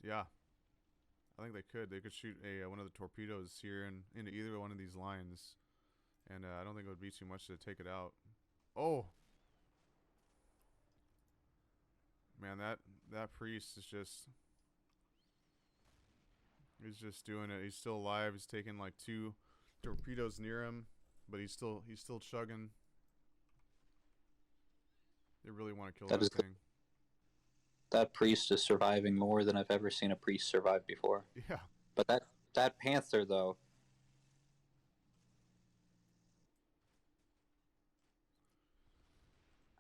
Yeah, I think they could. They could shoot one of the torpedoes here and into either one of these lines, and I don't think it would be too much to take it out. Oh, man, that priest is he's just doing it. He's still alive. He's taking like 2 torpedoes near him, but he's still chugging. They really want to kill that thing. That priest is surviving more than I've ever seen a priest survive before. Yeah. But that Panther, though.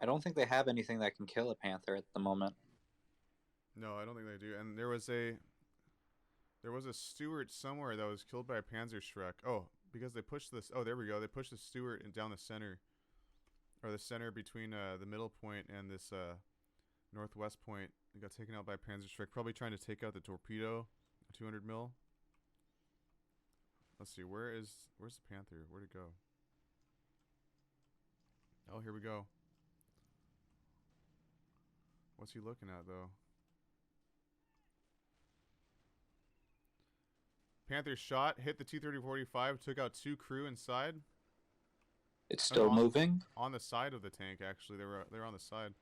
I don't think they have anything that can kill a Panther at the moment. No, I don't think they do. And there was a Stewart somewhere that was killed by a Panzerschreck. Oh, because they pushed this. Oh, there we go. They pushed the Stewart down the center. Or the center between the middle point and this northwest point. It got taken out by Panzerschreck, probably trying to take out the torpedo, 200 mil. Let's see, where's the Panther? Where'd it go? Oh, here we go. What's he looking at though? Panther shot, hit the T-30-45, took out 2 crew inside. It's still moving? On the side of the tank, actually. They were on the side.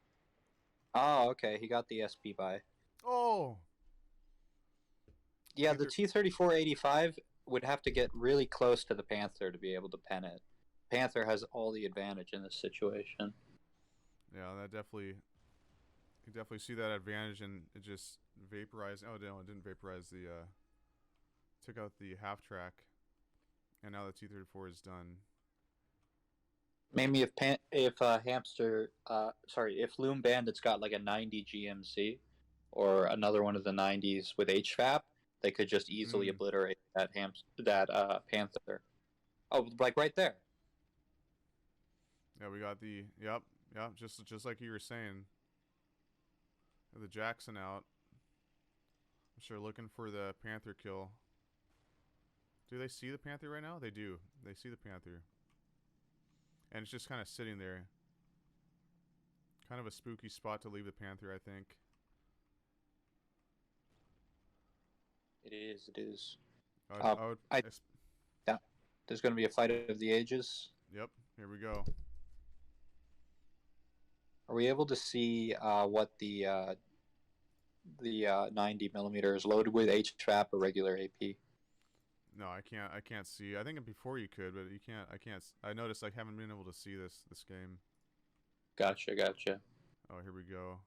Oh, okay. He got the SP by. Oh! Yeah, the T-34-85 would have to get really close to the Panther to be able to pen it. Panther has all the advantage in this situation. Yeah, that definitely... You definitely see that advantage, and it just vaporized... Oh, no, it didn't vaporize the... Took out the half-track. And now the T-34 is done. Maybe if Hamster, if Loom Bandits got like a 90 GMC or another one of the 90s with HFAP, they could just easily obliterate that Panther. Oh, like right there. Yeah, we got the just like you were saying. The Jackson out. I'm sure looking for the Panther kill. Do they see the Panther right now? They do. They see the Panther. And it's just kind of sitting there. Kind of a spooky spot to leave the Panther, I think. It is. Yeah. There's going to be a fight of the ages. Yep, here we go. Are we able to see what the 90 millimeter is loaded with, HFAP or regular AP? No, I can't see. I think before you could, but you can't. I noticed I haven't been able to see this game. Gotcha. Oh, here we go.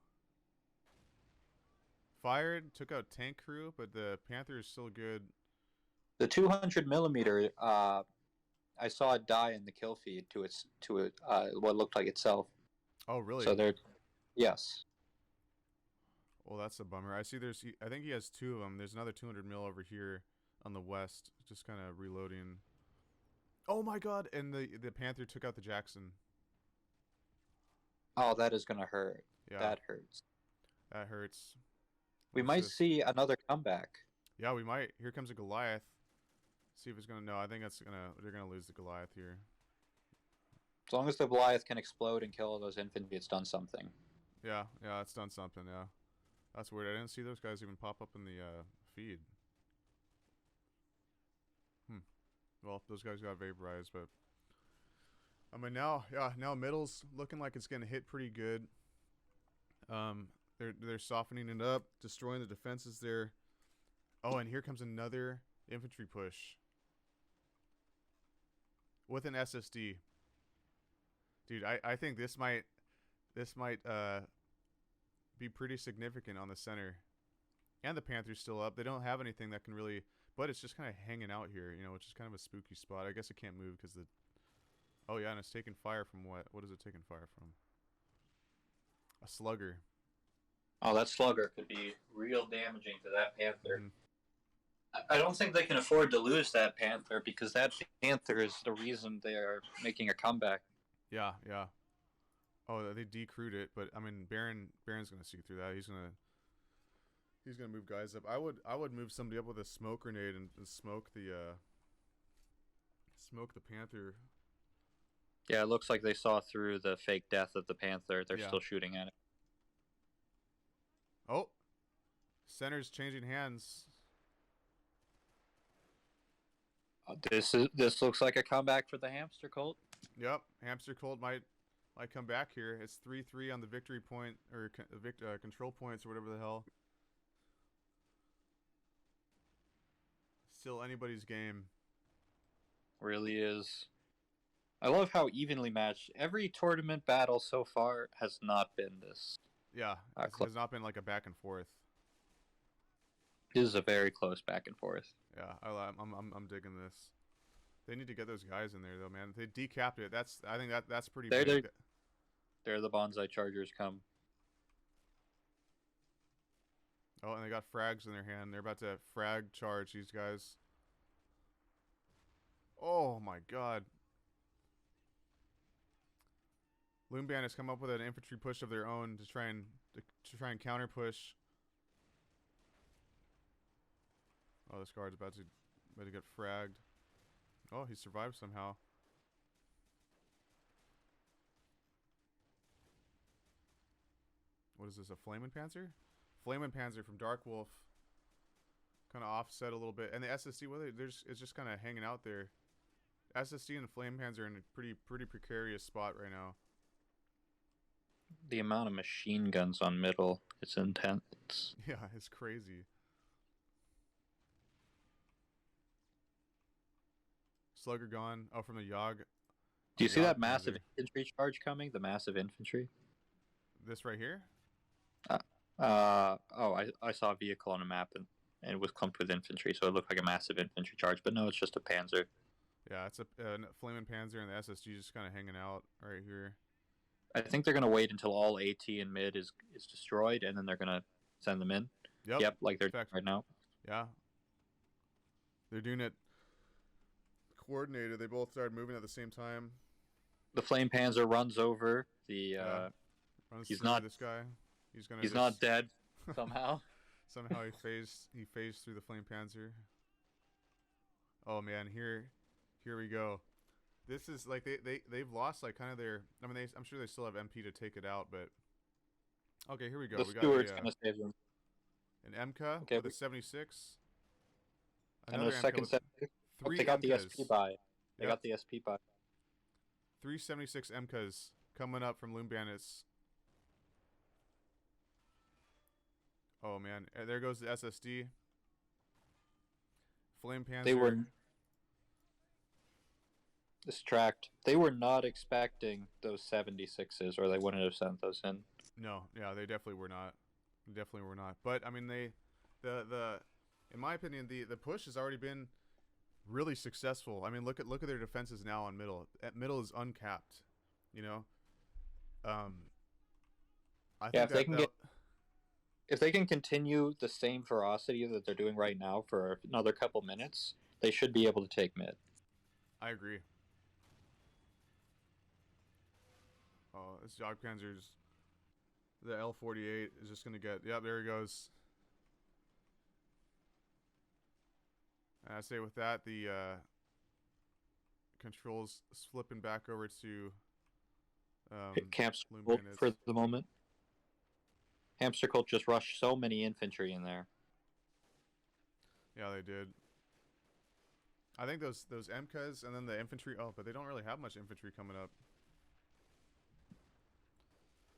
Fired, took out tank crew, but the Panther is still good. The 200 millimeter, I saw it die in the kill feed to what looked like itself. Oh, really? So yes. Well, that's a bummer. I think he has 2 of them. There's another 200 mil over here on the west, just kind of reloading. Oh my god, and the Panther took out the Jackson. Oh, that is gonna hurt. Yeah. That hurts. That hurts. We might see another comeback. Yeah, we might. Here comes a Goliath. See if it's gonna. No, I think they're gonna lose the Goliath here. As long as the Goliath can explode and kill all those infantry, it's done something. Yeah, it's done something. Yeah, that's weird. I didn't see those guys even pop up in the feed. Well, those guys got vaporized, but I mean now middle's looking like it's gonna hit pretty good. They're softening it up, destroying the defenses there. Oh, and here comes another infantry push with an SSD. Dude, I think this might be pretty significant on the center. And the Panther's still up. They don't have anything that can really, but it's just kind of hanging out here, which is kind of a spooky spot. I guess it can't move because the, oh yeah, and it's taking fire from what? What is it taking fire from? A slugger. Oh, that slugger could be real damaging to that Panther. Mm-hmm. I don't think they can afford to lose that Panther because that Panther is the reason they are making a comeback. Yeah. Oh, they decrewed it, but I mean, Baron's gonna see through that. He's gonna move guys up. I would move somebody up with a smoke grenade and smoke the Panther. Yeah, it looks like they saw through the fake death of the Panther. They're still shooting at it. Oh, center's changing hands. This looks like a comeback for the Hamster Colt. Yep, Hamster Colt might come back here. It's 3-3 on the victory point or control points or whatever the hell. Still anybody's game. Really is. I love how evenly matched. Every tournament battle so far has not been this. Yeah, it has not been like a back and forth. This is a very close back and forth. Yeah, I'm digging this. They need to get those guys in there though, man. They decapped it. I think that's pretty big. There the bonsai chargers come. Oh, and they got frags in their hand. They're about to frag charge these guys. Oh my god. Loom Bandits come up with an infantry push of their own to try and counter push. Oh, this guard's about to get fragged. Oh, he survived somehow. What is this, a Flamin' Panzer? Flamin' Panzer from Dark Wolf. Kind of offset a little bit. And the SSD, it's just kind of hanging out there. SSD and Flame Panzer are in a pretty precarious spot right now. The amount of machine guns on middle, it's intense. Yeah, it's crazy. Slugger gone. Oh, from the Yogg. Do you see that massive infantry charge coming? The massive infantry? This right here? I saw a vehicle on a map and it was clumped with infantry, so it looked like a massive infantry charge, but no, it's just a Panzer. Yeah, it's a Flaming Panzer and the SSG just kind of hanging out right here. I think they're going to wait until all AT and mid is destroyed, and then they're going to send them in. Yep, like they're doing right now. Yeah. They're doing it coordinated. They both started moving at the same time. The Flame Panzer runs over the... he's not this guy. He's not dead somehow. Somehow he phased through the Flame Panzer. Oh man, here we go. This is like they've lost like kind of their. I mean, I'm sure they still have MP to take it out, but okay, here we go. The Steward's gonna save them. An MK with a 76. And a second 76. They got the SP buy. They got the SP buy. 376 MKs coming up from Loom Bandits. Oh man, there goes the SSD. Flame Panzer. They were distracted. They were not expecting those 76s, or they wouldn't have sent those in. No, yeah, they definitely were not. Definitely were not. But I mean, in my opinion, the push has already been really successful. I mean, look at their defenses now on middle. At middle is uncapped. I think if they can continue the same ferocity that they're doing right now for another couple minutes, they should be able to take mid. I agree. Oh, this Yogg Panzer's... The L48 is just going to get... Yeah, there he goes. I say with that, the controls flipping back over to Hamster Loom Cult Bandits. for the moment. Hamster Cult just rushed so many infantry in there. Yeah, they did. I think those MKs and then the infantry. Oh, but they don't really have much infantry coming up.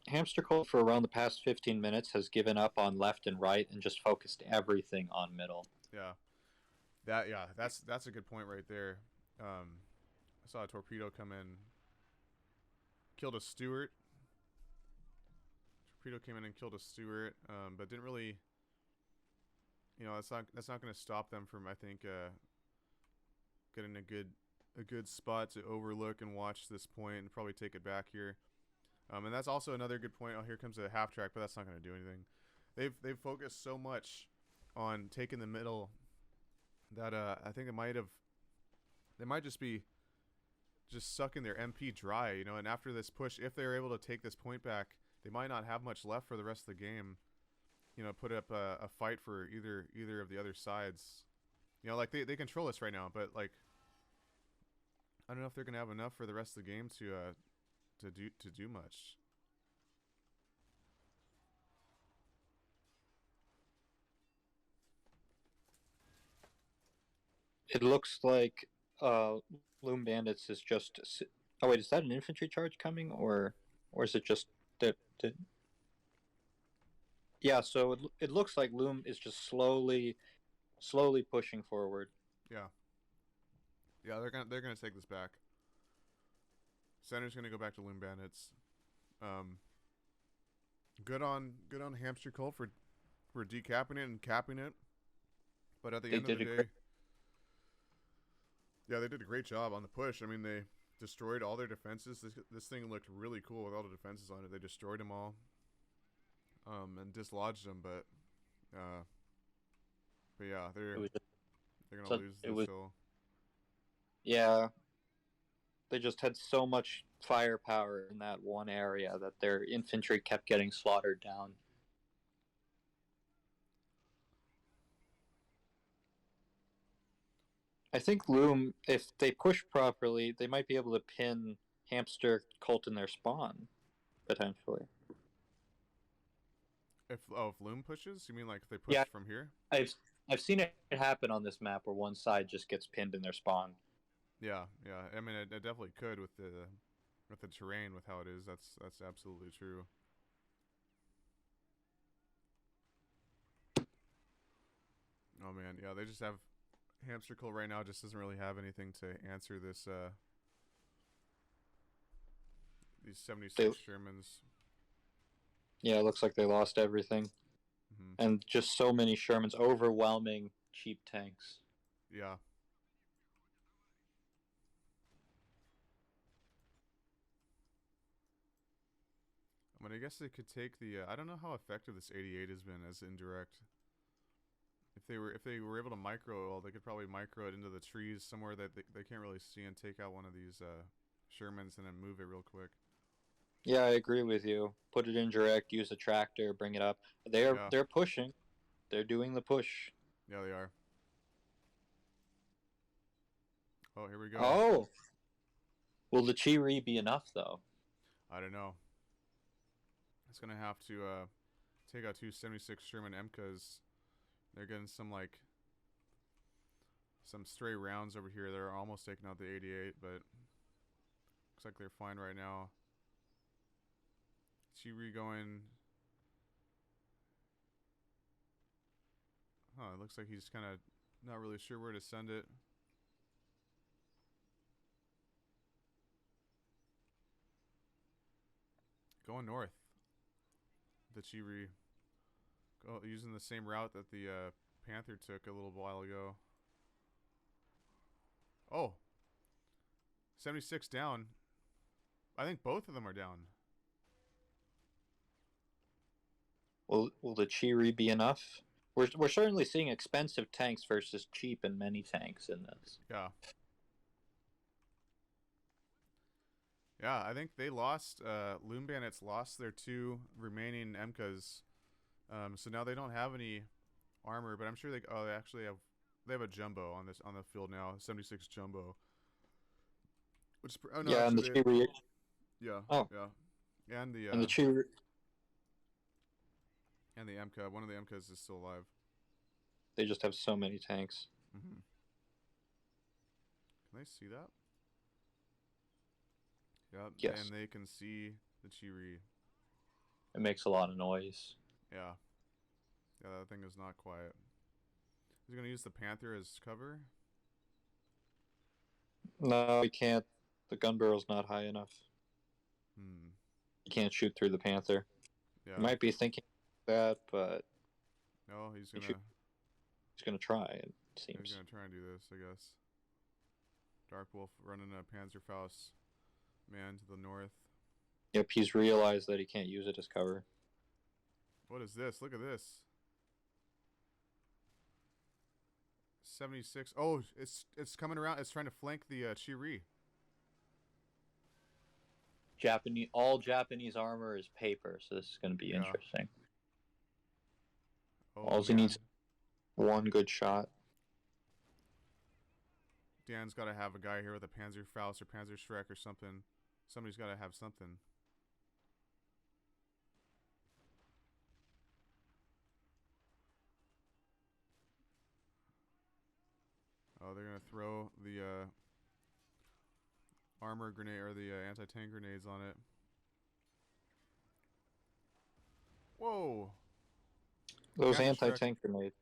Hamster Cult for around the past 15 minutes has given up on left and right and just focused everything on middle. Yeah, that's a good point right there. I saw a torpedo come in, killed a Stuart. Torpedo came in and killed a Stuart, but didn't really. You know, that's not going to stop them from, I think, getting a good spot to overlook and watch this point and probably take it back here. And that's also another good point. Oh, here comes a half track, but that's not going to do anything. They've focused so much on taking the middle that I think they might just be sucking their MP dry, you know. And after this push, if they're able to take this point back, they might not have much left for the rest of the game. You know, put up a fight for either of the other sides. You know, like they control us right now, but like I don't know if they're gonna have enough for the rest of the game to do much. It looks like Loom Bandits is just. Oh wait, is that an infantry charge coming, or is it just that? Yeah, so it looks like Loom is just slowly pushing forward. Yeah, they're gonna take this back. Center's gonna go back to Loom Bandits. Good on Hamster Cult for decapping it and capping it. But at the end of the day, yeah, they did a great job on the push. I mean, they destroyed all their defenses. This thing looked really cool with all the defenses on it. They destroyed them all, and dislodged them. But yeah, they're gonna lose this hill. Yeah, they just had so much firepower in that one area that their infantry kept getting slaughtered down. I think Loom, if they push properly, they might be able to pin Hamster Cult in their spawn, potentially. If Loom pushes, you mean like if they push from here? I've seen it happen on this map where one side just gets pinned in their spawn. Yeah. I mean, it definitely could with the terrain, with how it is. That's absolutely true. Oh man, yeah, they just have Hamster Cult right now. Just doesn't really have anything to answer this. These 76 Shermans. Yeah, it looks like they lost everything. And just so many Shermans, overwhelming cheap tanks. Yeah. I mean, I guess they could take the. I don't know how effective this 88 has been as indirect. If they were able to micro, well, they could probably micro it into the trees somewhere that they can't really see and take out one of these Shermans and then move it real quick. Yeah, I agree with you. Put it indirect, use a tractor, bring it up. They're pushing. They're doing the push. Yeah, they are. Oh, here we go. Oh! Will the Chi-Ri be enough, though? I don't know. It's going to have to take out 276 Sherman MKs. They're getting some stray rounds over here. They're almost taking out the 88, but looks like they're fine right now. Chi-Ri going. Huh, it looks like he's kind of not really sure where to send it. Going north. The Chi-Ri. Using the same route that the Panther took a little while ago. Oh. 76 down. I think both of them are down. Will the Chi-Ri be enough? We're certainly seeing expensive tanks versus cheap and many tanks in this. Yeah. Yeah, I think they lost. Loom Bandits lost their 2 remaining MKs. So now they don't have any armor, but I'm sure they actually have they have a jumbo on the field now, 76 jumbo. Which oh no, Yeah, and the actually, Cheery. yeah, Oh, yeah, and and the Cheery. and the MK. One of the MKs is still alive. They just have so many tanks. Mm-hmm. Can they see that? Yep. Yes. And they can see the Cheery. It makes a lot of noise. Yeah. Yeah, that thing is not quiet. He's gonna use the Panther as cover. No, he can't. The gun barrel's not high enough. You can't shoot through the Panther. Yeah. He might be thinking that, but no, he's gonna try. It seems. He's gonna try and do this, I guess. Dark Wolf running a Panzerfaust man to the north. Yep, he's realized that he can't use it as cover. What is this? Look at this. 76. Oh, it's coming around. It's trying to flank the Cheery. All Japanese armor is paper, so this is going to be interesting. Oh, all he needs one good shot. Dan's got to have a guy here with a Panzerfaust or Panzerschreck or something. Somebody's got to have something. Oh, they're going to throw the armor grenade or the anti-tank grenades on it. Whoa! Those anti-tank grenades.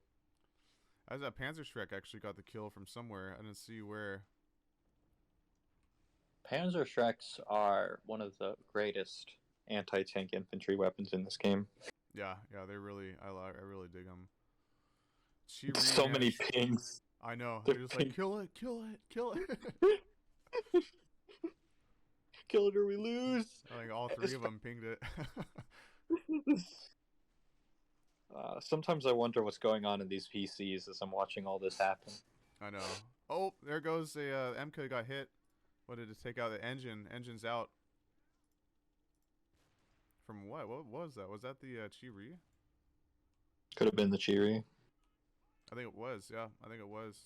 As a Panzerschreck actually got the kill from somewhere. I didn't see where. Panzerschrecks are one of the greatest anti-tank infantry weapons in this game. Yeah, they really, I really dig them. So many pings. I know. They're just like, kill it, kill it, kill it. Kill it or we lose. Like all three of them pinged it. Sometimes I wonder what's going on in these PCs as I'm watching all this happen. I know. Oh, there goes a MK got hit. What did it take out? The engine. Engine's out. From what? What was that? Was that the Cheery? Could have been the Cheery. I think it was. Yeah, I think it was.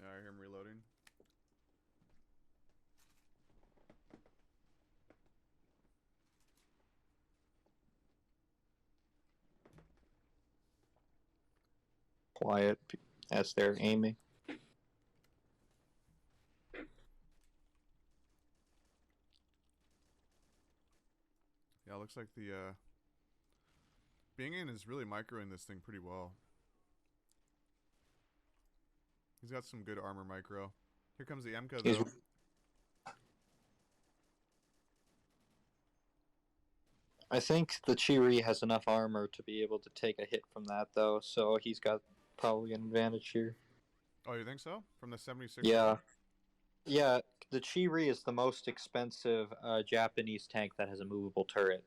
Yeah, I hear him reloading. Quiet as they're aiming. Yeah, it looks like the Bingen is really microing this thing pretty well. He's got some good armor micro. Here comes the MK though. I think the Cheery has enough armor to be able to take a hit from that though, so he's got probably an advantage here. Oh, you think so? From the 76? Yeah. Yeah, the Cheery is the most expensive Japanese tank that has a movable turret.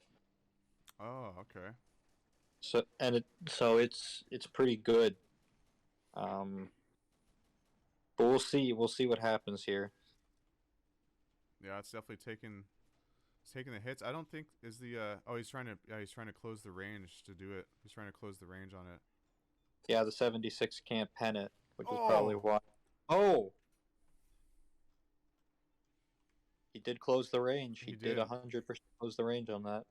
Oh, okay. So it's pretty good. But we'll see what happens here. Yeah, it's definitely taking the hits. I don't think is the he's trying to close the range to do it. He's trying to close the range on it. Yeah, the 76 can't pen it, which is probably why. Oh! He did close the range. He did 100% close the range on that.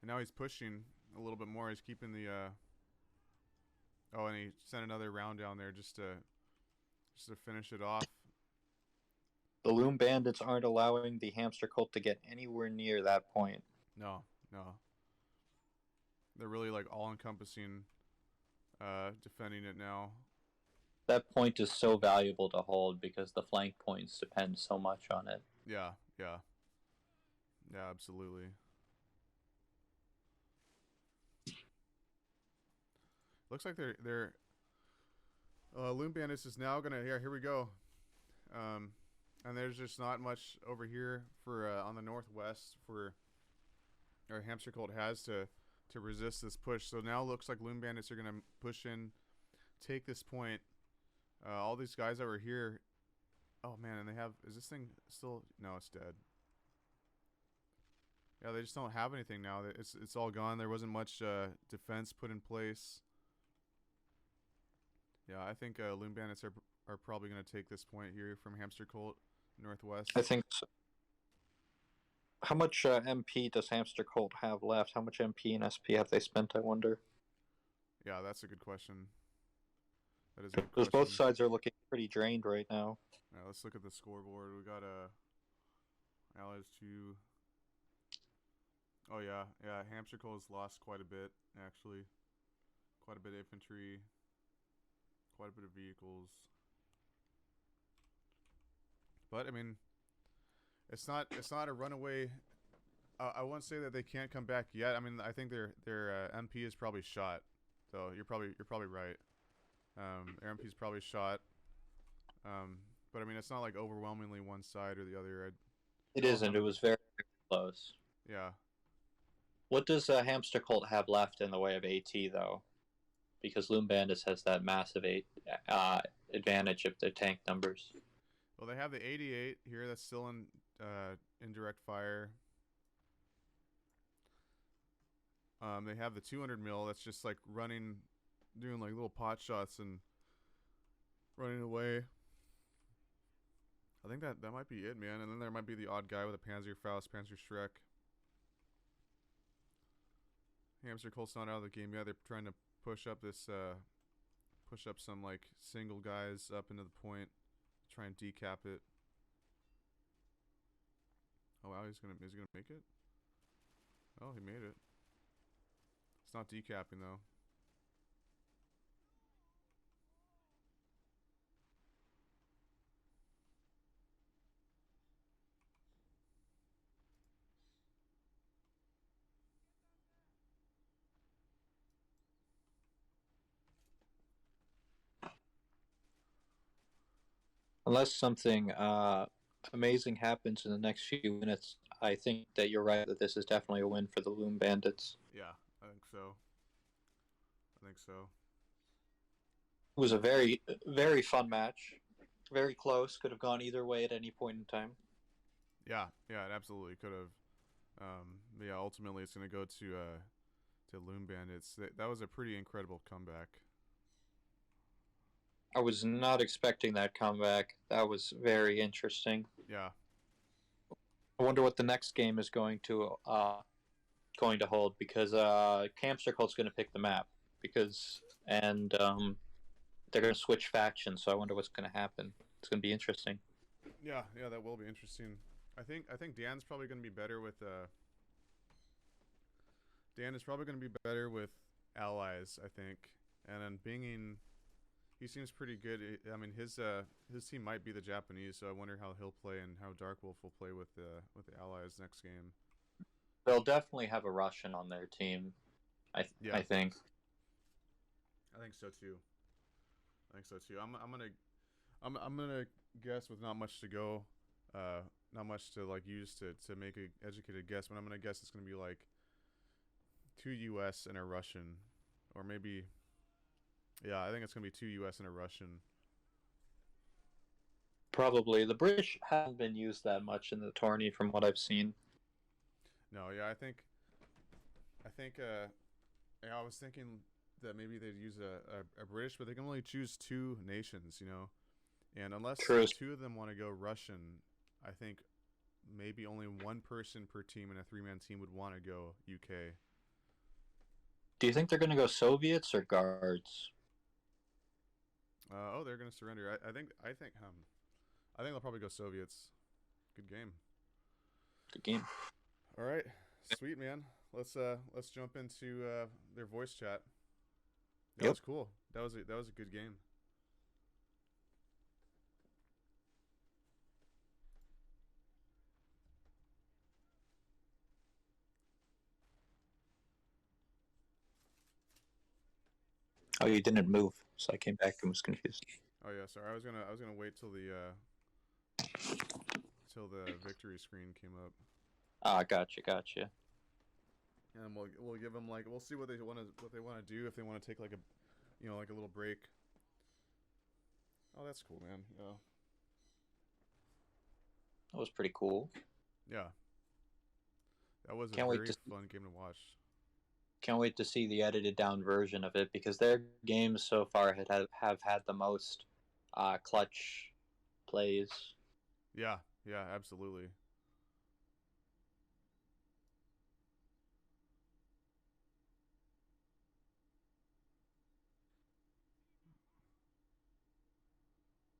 And now he's pushing a little bit more. He's keeping the oh, and he sent another round down there just to finish it off. The Loom Bandits aren't allowing the Hamster cult to get anywhere near that point. No. They're really like all-encompassing defending it now. That point is so valuable to hold because the flank points depend so much on it. Yeah, absolutely. Looks like they're Loom Bandits is now gonna here we go. And there's just not much over here for on the northwest for our Hamster cult has to resist this push. So now it looks like Loom Bandits are gonna push in, take this point. All these guys that were here. Oh man, and they have. Is this thing still? No, it's dead. Yeah, they just don't have anything now. It's all gone. There wasn't much defense put in place. Yeah, I think Loom Bandits are probably going to take this point here from Hamster Colt Northwest. I think so. How much MP does Hamster Colt have left? How much MP and SP have they spent, I wonder? Yeah, that's a good question. That is a good Because question. both sides are looking pretty drained right now. Yeah, let's look at the scoreboard. We got Allies 2. Oh yeah, Hamster Colt has lost quite a bit, actually. Quite a bit of infantry. Quite a bit of vehicles. But I mean, it's not a runaway. I won't say that they can't come back yet. I mean, I think their MP is probably shot. So you're probably right. Their MP is probably shot. But I mean, it's not like overwhelmingly one side or the other. It isn't. It was very close. Yeah. What does Hamster Colt have left in the way of AT though? Because Loom Bandits has that massive advantage of their tank numbers. Well, they have the 88 here. That's still in indirect fire. They have the 200 mil. That's just like running, doing like little pot shots and running away. I think that might be it, man. And then there might be the odd guy with a Panzerfaust, Panzerschreck. Hamster Colt's not out of the game yet. They're trying to push up this, push up some like single guys up into the point, try and decap it. Oh wow, is he gonna make it? Oh, he made it. It's not decapping though. Unless something amazing happens in the next few minutes, I think that you're right that this is definitely a win for the Loom Bandits. Yeah, I think so. It was a very, very fun match. Very close. Could have gone either way at any point in time. Yeah, it absolutely could have. But yeah, ultimately it's gonna go to Loom Bandits. That was a pretty incredible comeback. I was not expecting that comeback. That was very interesting. Yeah. I wonder what the next game is going to hold, because Hamster Colt's going to pick the map and they're going to switch factions. So I wonder what's going to happen. It's going to be interesting. Yeah, that will be interesting. I think Dan's probably going to be better with Dan is probably going to be better with allies, I think. And then Binging, he seems pretty good. I mean, his team might be the Japanese, so I wonder how he'll play and how Darkwolf will play with the allies next game. They'll definitely have a Russian on their team. I think. I think so too. I'm gonna guess with not much to go, not much to like use to make an educated guess, but I'm gonna guess it's gonna be like 2 US and a Russian, or maybe. Yeah, I think it's going to be 2 US and a Russian. Probably. The British haven't been used that much in the tourney from what I've seen. No, yeah, I think I was thinking that maybe they'd use a British, but they can only choose 2 nations, you know? And unless 2 of them want to go Russian, I think maybe only 1 person per team in a 3-man team would want to go UK. Do you think they're going to go Soviets or Guards? They're gonna surrender. I think they'll probably go Soviets. Good game. All right, sweet man. Let's jump into their voice chat. That was cool. That was a good game. Oh, you didn't move, so I came back and was confused. Oh yeah, sorry. I was gonna wait till the victory screen came up. Ah, gotcha. And we'll give them we'll see what they want to do, if they want to take like a like a little break. Oh, that's cool, man. Yeah. That was pretty cool. Yeah. That was a Can't wait very to fun game to watch. Can't wait to see the edited down version of it because their games so far have had the most clutch plays. Yeah, yeah, absolutely.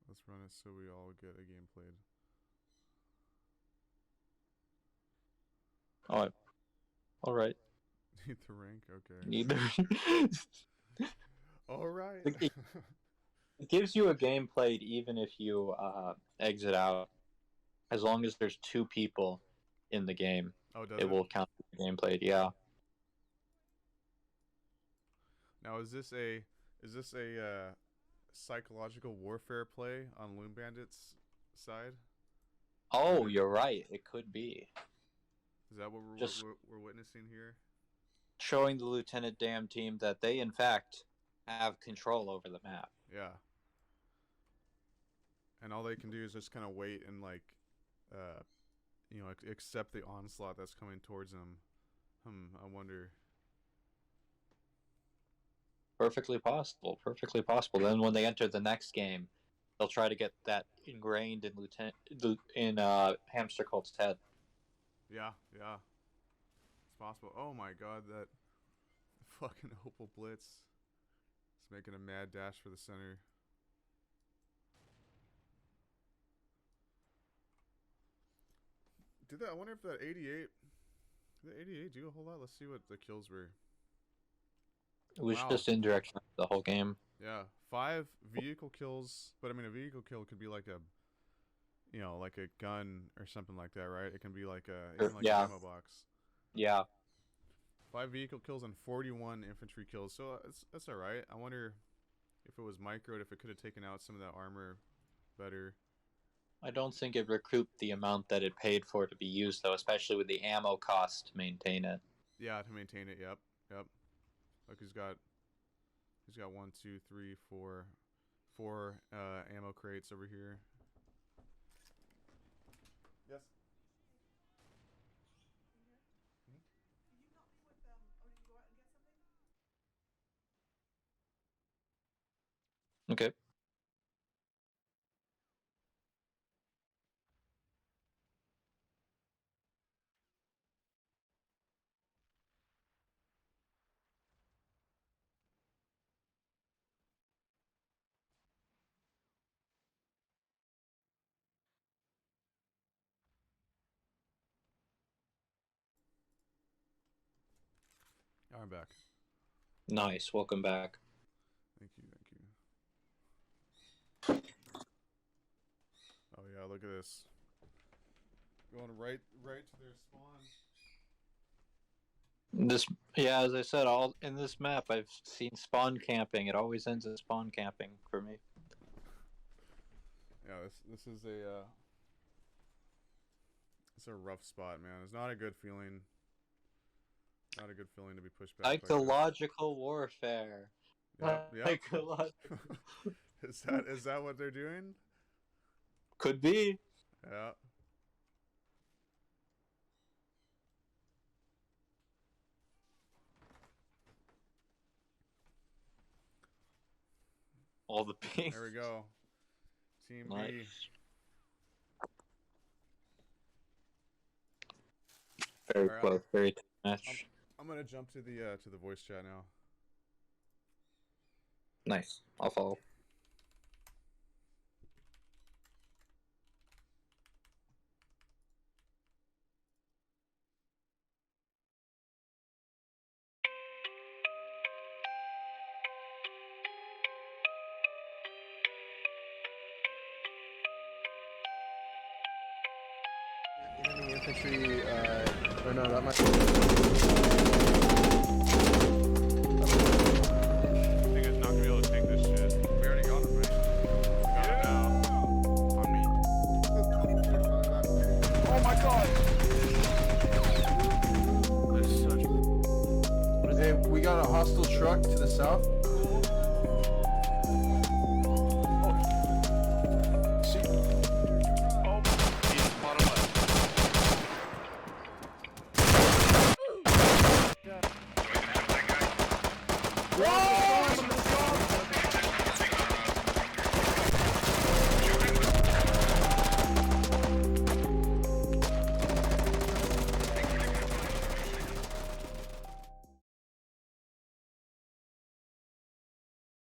Let's run it so we all get a game played. Oh, all right. Need the rank? Okay. Neither. All right. It gives you a game played even if you exit out. As long as there's 2 people in the game, it will count the game played. Yeah. Now, is this a psychological warfare play on Loom Bandits' side? Oh, you're right. It could be. Is that what we're witnessing here? Showing the Lieutenant Dam team that they, in fact, have control over the map. Yeah. And all they can do is just kind of wait and, like, accept the onslaught that's coming towards them. I wonder. Perfectly possible. Perfectly possible. Then when they enter the next game, they'll try to get that ingrained in Hamster Colt's head. Yeah, yeah. It's possible. Oh my god, that fucking Opal Blitz is making a mad dash for the center. I wonder if that 88... Did the 88 do a whole lot? Let's see what the kills were. It was just indirect the whole game. Yeah, 5 vehicle kills, but I mean a vehicle kill could be like a, like a gun or something like that, right? It can be like even like an ammo box. Yeah. 5 vehicle kills and 41 infantry kills, so that's all right. I wonder if it was microed, if it could have taken out some of that armor better. I don't think it recouped the amount that it paid for to be used, though, especially with the ammo cost to maintain it. Yeah, to maintain it. Yep. Look, he's got 1, 2, 3, 4 ammo crates over here. Yes. Okay. I'm back. Nice. Welcome back. Thank you. Oh yeah, look at this. Going right to their spawn. As I said, all in this map, I've seen spawn camping. It always ends in spawn camping for me. Yeah, this is it's a rough spot, man. It's not a good feeling. Not a good feeling to be pushed back. Psychological warfare. Yeah. Psychological. Is that what they're doing? Could be. Yeah. All the pings. There we go. Team nice. B. Very close. Very tight match. I'm gonna jump to the voice chat now. Nice. I'll follow. Enemy infantry, or no, that might. I think it's not gonna be able to take this shit. We already got him, right? We got him now. On me. Oh my god! This is such. Hey, we got a hostile truck to the south. Whoa!